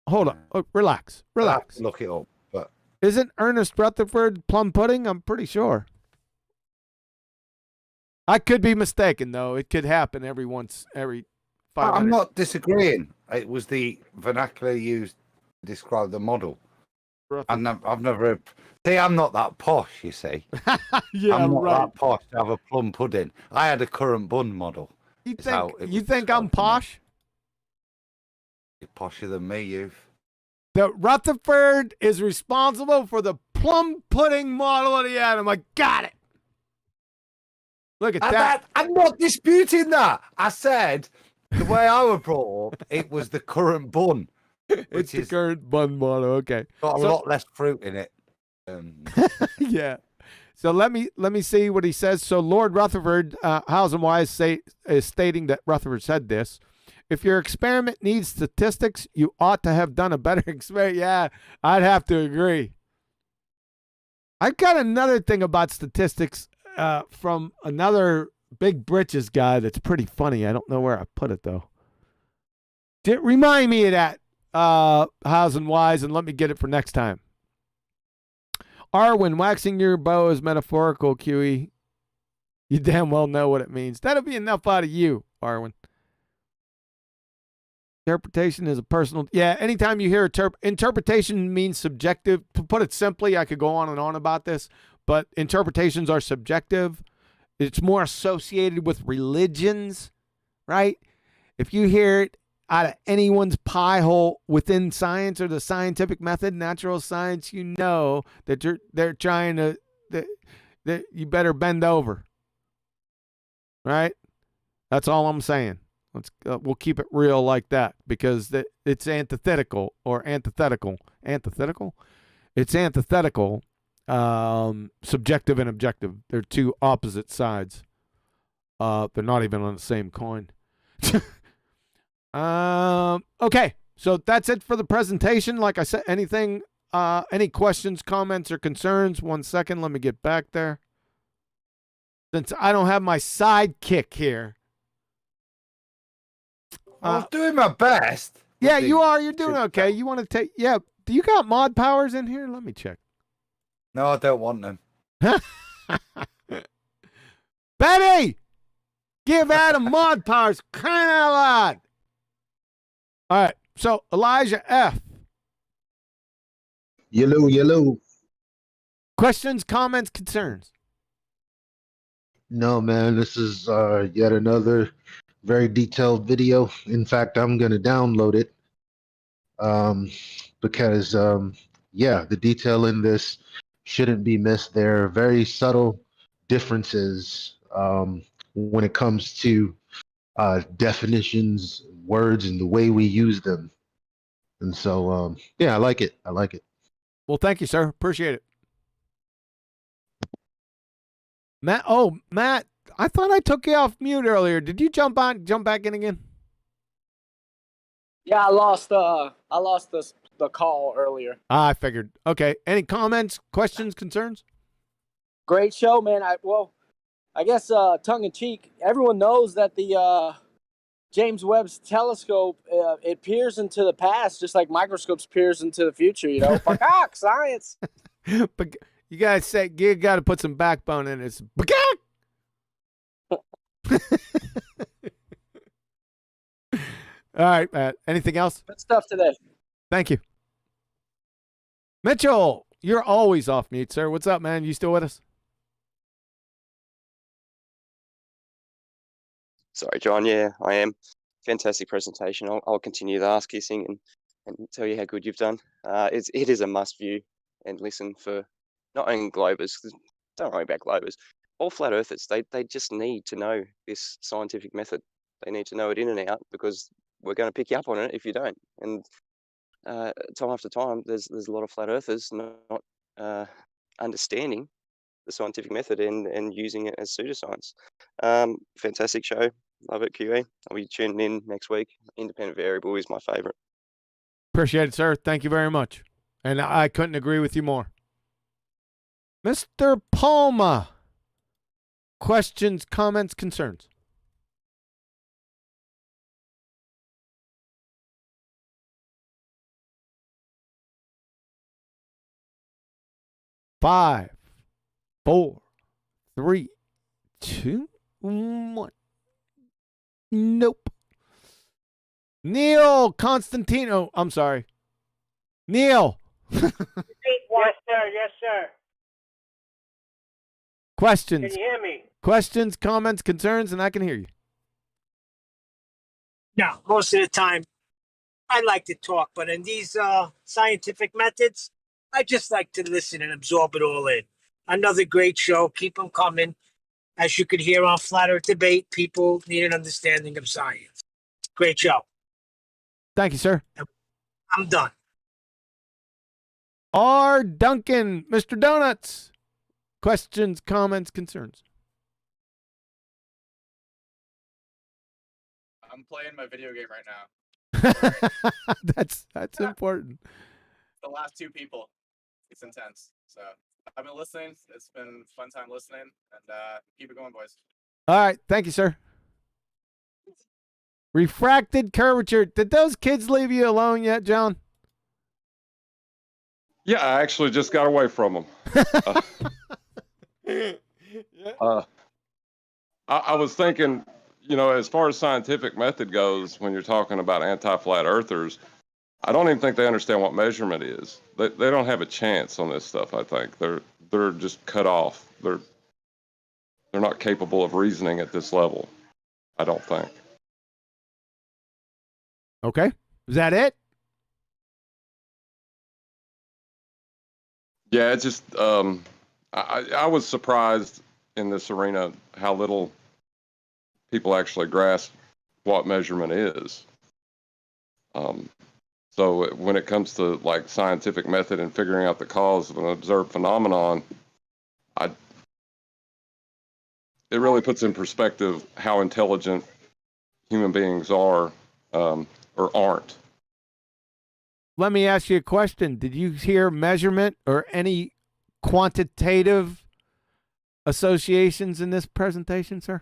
Hold on. Oh, relax. Look it up. But isn't Ernest Rutherford plum pudding? I'm pretty sure. I could be mistaken, though. It could happen every 500. I'm not disagreeing. It was the vernacular used to describe the model. I've never... See, I'm not that posh, you see. Yeah, I'm not that posh to have a plum pudding. I had a current Bunn model. You think I'm posh? You're posher than me, you've. The Rutherford is responsible for the plum pudding model of the atom. I got it. Look at that. I'm not disputing that. I said the way I was brought up, it was the current Bunn. It's the current Bunn model. Okay. Got a lot less fruit in it. Yeah. So let me see what he says. So Lord Rutherford, hows and whys is stating that Rutherford said this. If your experiment needs statistics, you ought to have done a better experiment. Yeah, I'd have to agree. I've got another thing about statistics from another big britches guy that's pretty funny. I don't know where I put it, though. Remind me of that, hows and whys, and let me get it for next time. Arwen, waxing your bow is metaphorical, QE. You damn well know what it means. That'll be enough out of you, Arwen. Interpretation is a personal... Yeah, anytime you hear interpretation means subjective. To put it simply, I could go on and on about this, but interpretations are subjective. It's more associated with religions, right? If you hear it out of anyone's pie hole within science or the scientific method, natural science, you know that they're trying to... that you better bend over, right? That's all I'm saying. We'll keep it real like that because it's antithetical or antithetical. Antithetical? It's antithetical, subjective and objective. They're two opposite sides. They're not even on the same coin. Okay, so that's it for the presentation. Like I said, any questions, comments, or concerns? 1 second, let me get back there. Since I don't have my sidekick here. I'm doing my best. Yeah, you are. You're doing okay. You want to take? Yeah. Do you got mod powers in here? Let me check. No, I don't want them. Betty, give Adam mod powers. Crying out loud. All right. So Elijah F. Yellow. Questions, comments, concerns. No, man, this is yet another very detailed video. In fact, I'm going to download it because, yeah, the detail in this shouldn't be missed. There are very subtle differences when it comes to definitions, words, and the way we use them. And so, yeah, I like it. Well, thank you, sir. Appreciate it. Matt, I thought I took you off mute earlier. Did you jump back in again? Yeah, I lost the call earlier. I figured. Okay. Any comments, questions, concerns? Great show, man. I guess tongue in cheek. Everyone knows that the James Webb's telescope it peers into the past, just like microscopes peers into the future. You know, fuck science. But you guys say you got to put some backbone in it. All right, Matt. Anything else? Good stuff today. Thank you. Mitchell, you're always off mute, sir. What's up, man? You still with us? Sorry, John. Yeah, I am. Fantastic presentation. I'll continue the ass kissing and tell you how good you've done. It is a must view and listen for not only Globers. 'Cause don't worry about Globers. All flat earthers, they just need to know this scientific method. They need to know it in and out because we're going to pick you up on it if you don't. And time after time, there's a lot of flat earthers not understanding the scientific method and using it as pseudoscience. Fantastic show. Love it, QE. I'll be tuning in next week. Independent variable is my favorite. Appreciate it, sir. Thank you very much. And I couldn't agree with you more. Mr. Palma. Questions, comments, concerns? Five, 4, 3, 2, 1. Nope. Neil Constantino. I'm sorry. Neil. Yes, sir. Yes, sir. Questions. Can you hear me? Questions, comments, concerns, and I can hear you. No, most of the time, I like to talk, but in these scientific methods, I just like to listen and absorb it all in. Another great show. Keep them coming. As you could hear on Flat Earth Debate, people need an understanding of science. Great show. Thank you, sir. I'm done. R. Duncan, Mr. Donuts. Questions, comments, concerns. I'm playing my video game right now. That's important. The last 2 people. It's intense. So I've been listening. It's been a fun time listening. And keep it going, boys. All right. Thank you, sir. Refracted curvature. Did those kids leave you alone yet, John? Yeah, I actually just got away from them. I was thinking, as far as scientific method goes, when you're talking about anti-flat earthers, I don't even think they understand what measurement is. They don't have a chance on this stuff. I think they're just cut off. They're not capable of reasoning at this level. I don't think. Okay. Is that it? Yeah, it's just I was surprised in this arena how little people actually grasp what measurement is. So when it comes to like scientific method and figuring out the cause of an observed phenomenon, it really puts in perspective how intelligent human beings are or aren't. Let me ask you a question. Did you hear measurement or any quantitative associations in this presentation, sir?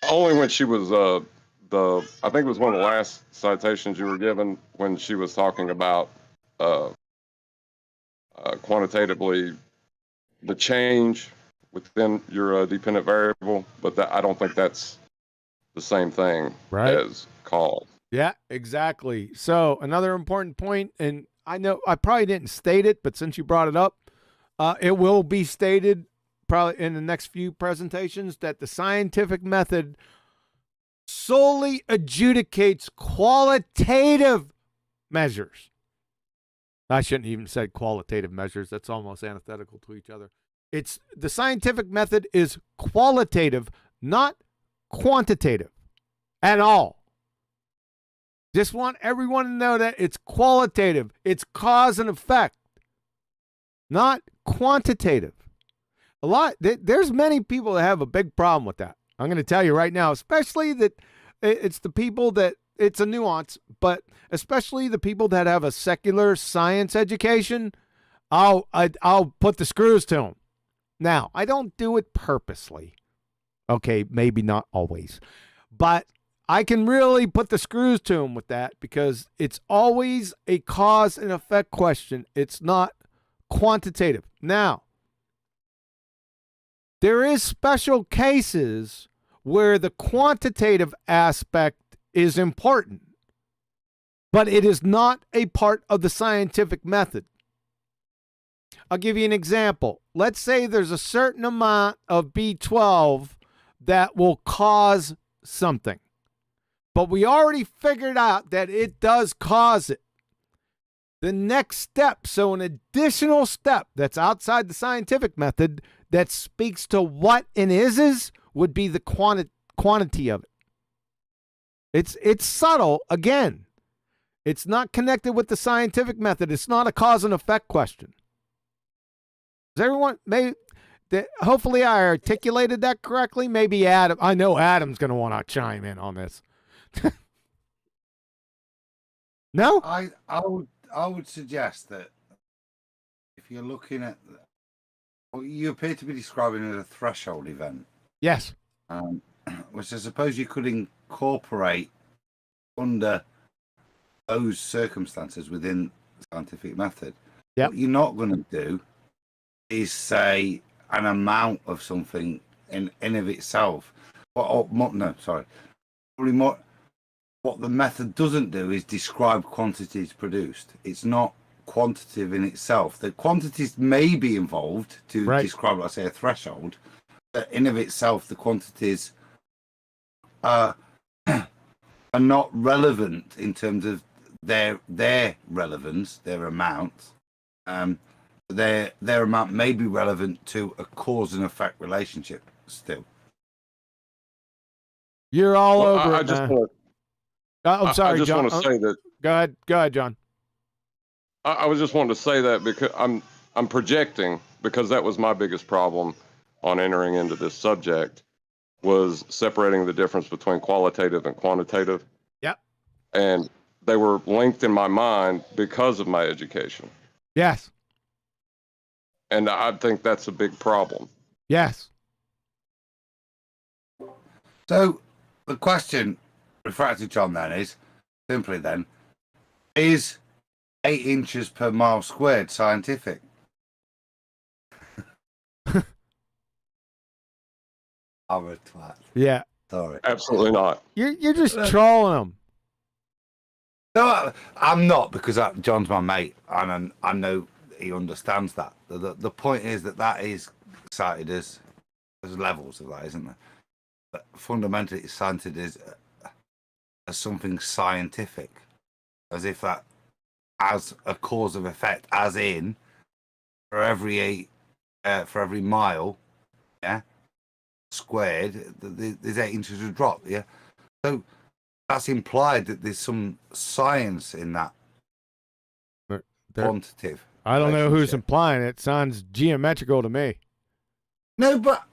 Only when she was I think it was one of the last citations you were given when she was talking about quantitatively the change within your dependent variable, but I don't think that's the same thing as cause. Yeah, exactly. So another important point, and I know I probably didn't state it, but since you brought it up, it will be stated probably in the next few presentations that the scientific method solely adjudicates qualitative measures. I shouldn't even said qualitative measures. That's almost antithetical to each other. It's the scientific method is qualitative, not quantitative at all. Just want everyone to know that it's qualitative. It's cause and effect, not quantitative. There's many people that have a big problem with that. I'm going to tell you right now, especially that it's the people that it's a nuance, but especially the people that have a secular science education. I'll put the screws to them. Now, I don't do it purposely. Okay, maybe not always, but I can really put the screws to them with that because it's always a cause and effect question. It's not quantitative. Now, there is special cases where the quantitative aspect is important, but it is not a part of the scientific method. I'll give you an example. Let's say there's a certain amount of B12 that will cause something, but we already figured out that it does cause it. The next step, so an additional step that's outside the scientific method that speaks to what an is would be the quantity of it. It's subtle. Again, it's not connected with the scientific method. It's not a cause and effect question. Does everyone, hopefully I articulated that correctly. Maybe Adam, I know Adam's going to want to chime in on this. No? I would suggest that if you're looking at, what you appear to be describing as a threshold event. Yes. Which I suppose you could incorporate under those circumstances within the scientific method. Yep. What you're not going to do is say an amount of something in of itself. Probably more. What the method doesn't do is describe quantities produced. It's not quantitative in itself. The quantities may be involved to describe, let's say, a threshold, but in of itself, the quantities are not relevant in terms of their relevance, their amount. Their amount may be relevant to a cause and effect relationship still. You're all over I it, just man. want I'm sorry, I just John. want to say that. Go ahead, John. I was just wanting to say that because I'm projecting, because that was my biggest problem on entering into this subject, was separating the difference between qualitative and quantitative. Yep. And they were linked in my mind because of my education. Yes. And I think that's a big problem. Yes. So the question refracted, John, then is simply then, is 8 inches per mile squared scientific? I'm a twat. Yeah. Sorry. Absolutely not. You're just trolling them. No, I'm not, because John's my mate, and I know he understands that. The point is that is cited as levels of that, isn't there? But fundamentally, it's cited as something scientific, as if that as a cause of effect, as in for every mile, yeah, squared, there's 8 inches of drop. Yeah, so that's implied that there's some science in that quantitative. I don't know who's relationship. implying it. Sounds geometrical to me. No, but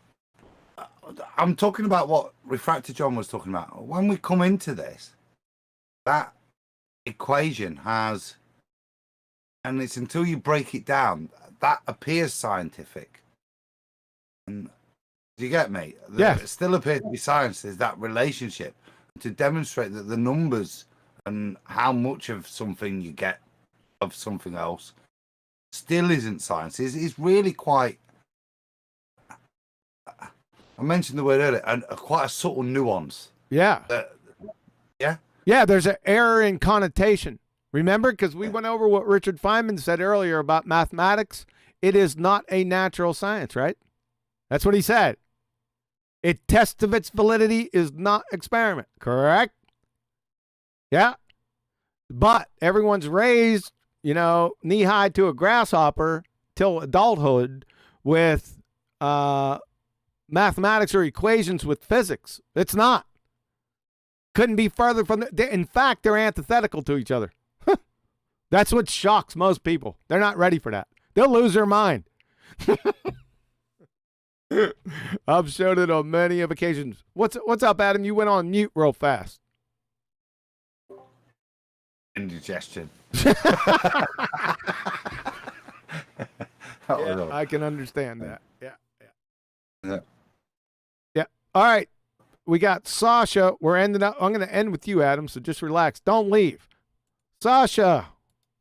I'm talking about what Refractor John was talking about. When we come into this, that equation has, and it's until you break it down, that appears scientific. And do you get me? Yeah. It still appears to be science. There's that relationship to demonstrate that the numbers and how much of something you get of something else still isn't science. It's really quite. I mentioned the word earlier, and quite a subtle nuance. Yeah. Yeah. Yeah, there's an error in connotation. Remember? Because we went over what Richard Feynman said earlier about mathematics. It is not a natural science, right? That's what he said. It test of its validity is not experiment, correct? Yeah. But everyone's raised, knee high to a grasshopper till adulthood with mathematics or equations with physics. It's not. Couldn't be further from in fact, they're antithetical to each other. That's what shocks most people. They're not ready for that. They'll lose their mind. I've shown it on many of occasions. What's up, Adam? You went on mute real fast. Indigestion. Yeah, I can understand that. Yeah. All right. We got Sasha. We're ending up. I'm going to end with you, Adam. So just relax. Don't leave. Sasha,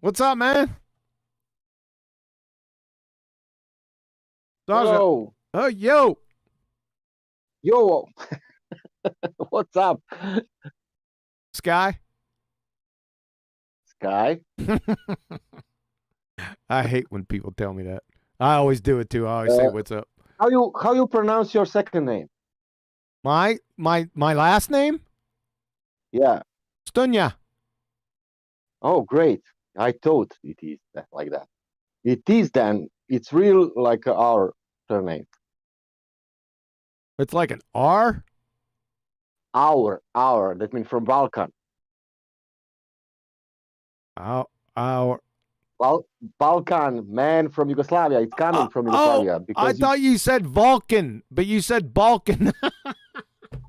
what's up, man? Sasha. Hello. Oh, yo. Yo. What's up? Sky. Sky. I hate when people tell me that. I always do it too. I always say, "What's up?" How you pronounce your second name? My last name? Yeah. Stunya. Oh, great. I thought it is like that. It is then. It's real like our surname. It's like an R. Our. That means from Balkan. Our. Well, Balkan, man from Yugoslavia. It's coming from Yugoslavia. I thought you said Vulcan, but you said Balkan.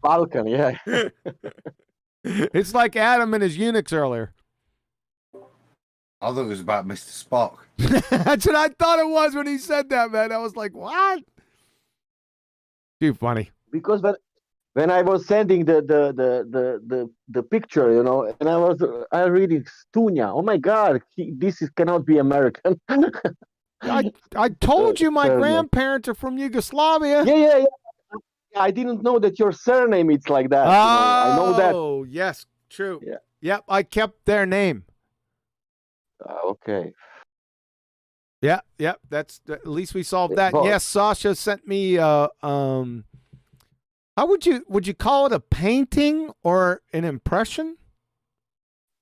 Balkan, yeah. It's like Adam and his eunuchs earlier. I thought it was about Mr. Spock. That's what I thought it was when he said that, man. I was like, what? Too funny. Because when I was sending the picture, and I reading Stunya. Oh my God, this cannot be American. I told you my grandparents are from Yugoslavia. Yeah. I didn't know that your surname is like that. I know that. Oh, yes, true. Yeah. Yep, I kept their name. Okay. Yeah. That's at least we solved that. Well, yes, Sasha sent me. How would you call it, a painting or an impression?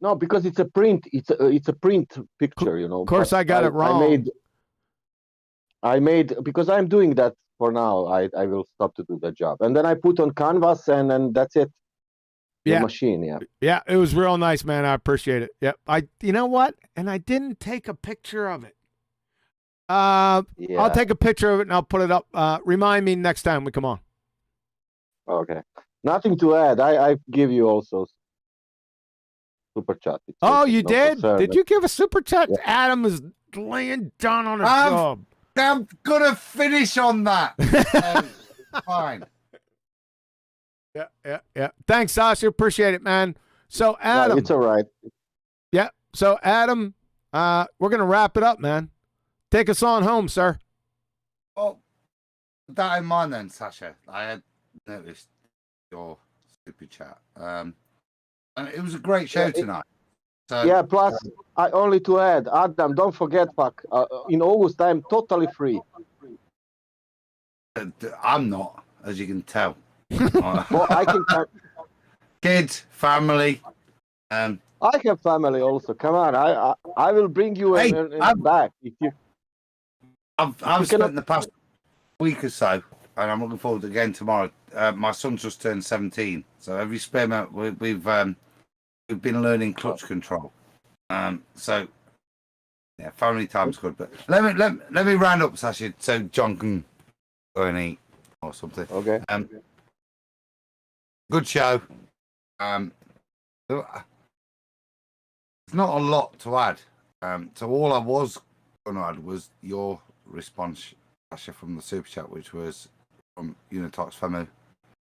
No, because it's a print. It's a print picture. Of course, I got it wrong. I made because I'm doing that for now. I will stop to do that job, and then I put on canvas, and then that's it. The machine, yeah. Yeah, it was real nice, man. I appreciate it. Yep. You know what? And I didn't take a picture of it. I'll take a picture of it and I'll put it up. Remind me next time we come on. Okay. Nothing to add. I give you also super chat. Oh, you did? Did you give a super chat? Yeah. Adam is laying down on a job. I'm gonna finish on that. Fine. Yeah. Thanks, Sasha. Appreciate it, man. So, Adam. No, it's all right. Yeah. So, Adam, we're going to wrap it up, man. Take us on home, sir. Well, with that in mind then, Sasha, I had noticed your super chat. And it was a great show tonight. So, yeah, plus, I only to add, Adam, don't forget, in August, I'm totally free. I'm not, as you can tell. Well, I can kids, family. I have family also. Come on, I will bring you back if you. I've spent the past week or so and I'm looking forward to again tomorrow. My son's just turned 17, so every spare minute we've been learning clutch control. So yeah, family time's good. But let me round up, Sasha, so John can go and eat or something. Okay. Good show. There's not a lot to add. So all I was going to add was your response, Sasha, from the super chat, which was from Unitox Femu.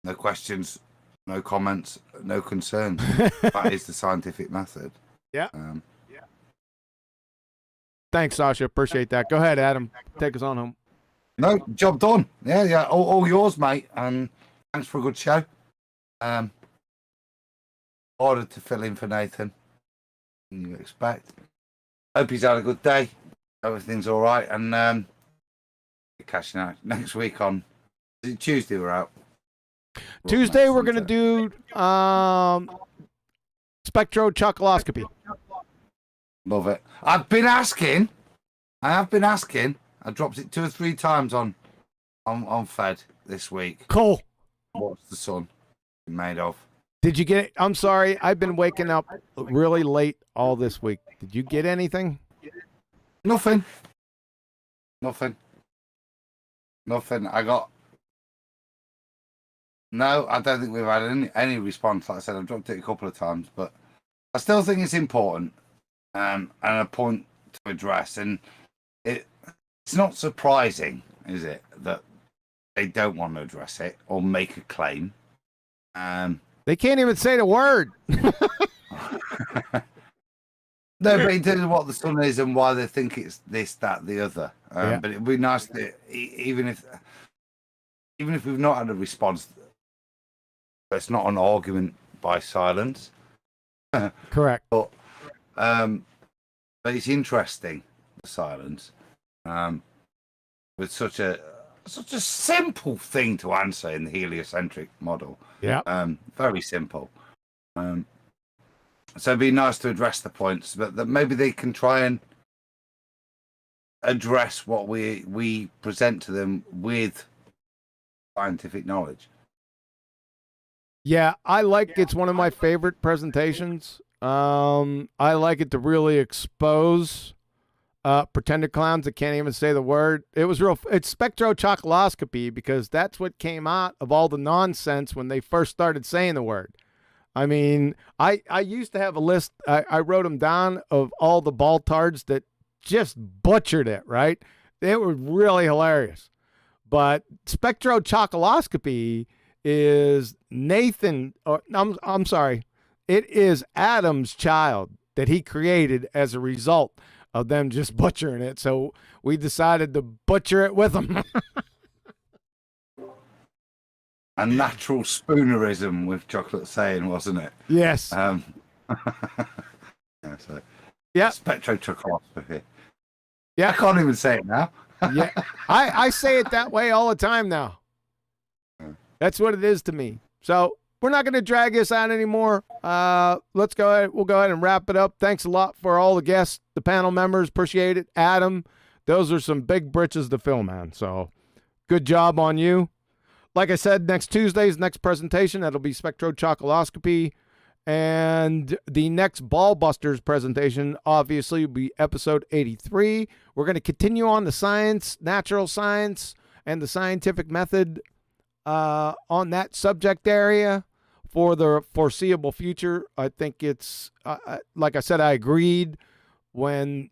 No questions, no comments, no concerns. That is the scientific method. Yeah. Thanks, Sasha. Appreciate that. Go ahead, Adam. Take us on home. No, job done. Yeah. All yours, mate. And thanks for a good show. Harder to fill in for Nathan than you expect. Hope he's had a good day. Everything's all right. And cashing out next week on is it Tuesday. We're out. Tuesday we're gonna do spectrochocoloscopy. Love it. I have been asking. I dropped it 2 or 3 times on Fed this week. Cool. What's the sun made of? Did you get it? I'm sorry. I've been waking up really late all this week. Did you get anything? Nothing. No, I don't think we've had any response. Like I said, I've dropped it a couple of times, but I still think it's important and a point to address. And it's not surprising, is it, that they don't want to address it or make a claim. They can't even say the word. No, but in terms of what the sun is and why they think it's this, that, the other. Yeah. But it'd be nice to, even if we've not had a response, it's not an argument by silence. Correct. But it's interesting, the silence, with such a simple thing to answer in the heliocentric model. Yeah. Very simple. So it'd be nice to address the points, but that maybe they can try and address what we present to them with scientific knowledge. Yeah, I like it's one of my favorite presentations. I like it to really expose pretended clowns that can't even say the word. It's spectrochocoloscopy because that's what came out of all the nonsense when they first started saying the word. I mean, I used to have a list. I wrote them down of all the baltards that just butchered it, right? They were really hilarious. But spectrochocoloscopy is Nathan, or I'm sorry, it is Adam's child that he created as a result of them just butchering it. So we decided to butcher it with them. A natural spoonerism with chocolate saying, wasn't it? Yes. Yeah, Yeah. Spectrochocoloscopy. Yeah. I can't even say it now. Yeah. I say it that way all the time now. That's what it is to me. So we're not going to drag this out anymore. Let's go ahead. We'll go ahead and wrap it up. Thanks a lot for all the guests, the panel members. Appreciate it. Adam, those are some big britches to fill, man. So good job on you. Like I said, next Tuesday's next presentation, that'll be spectrochocoloscopy. And the next BALLBUSTERS presentation, obviously, will be episode 83. We're going to continue on the science, natural science, and the scientific method on that subject area for the foreseeable future. I think it's, like I said, I agreed when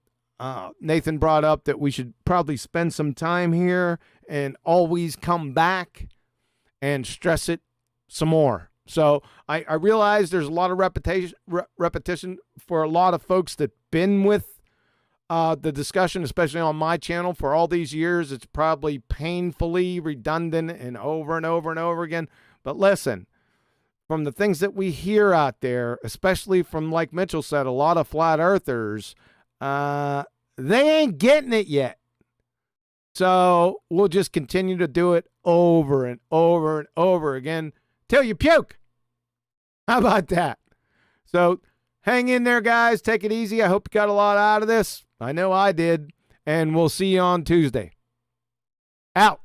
Nathan brought up that we should probably spend some time here and always come back and stress it some more. So I realize there's a lot of repetition for a lot of folks that been with the discussion, especially on my channel for all these years. It's probably painfully redundant and over and over and over again. But listen, from the things that we hear out there, especially from, like Mitchell said, a lot of flat earthers, they ain't getting it yet. So we'll just continue to do it over and over and over again till you puke. How about that? So hang in there, guys. Take it easy. I hope you got a lot out of this. I know I did. And we'll see you on Tuesday. Out.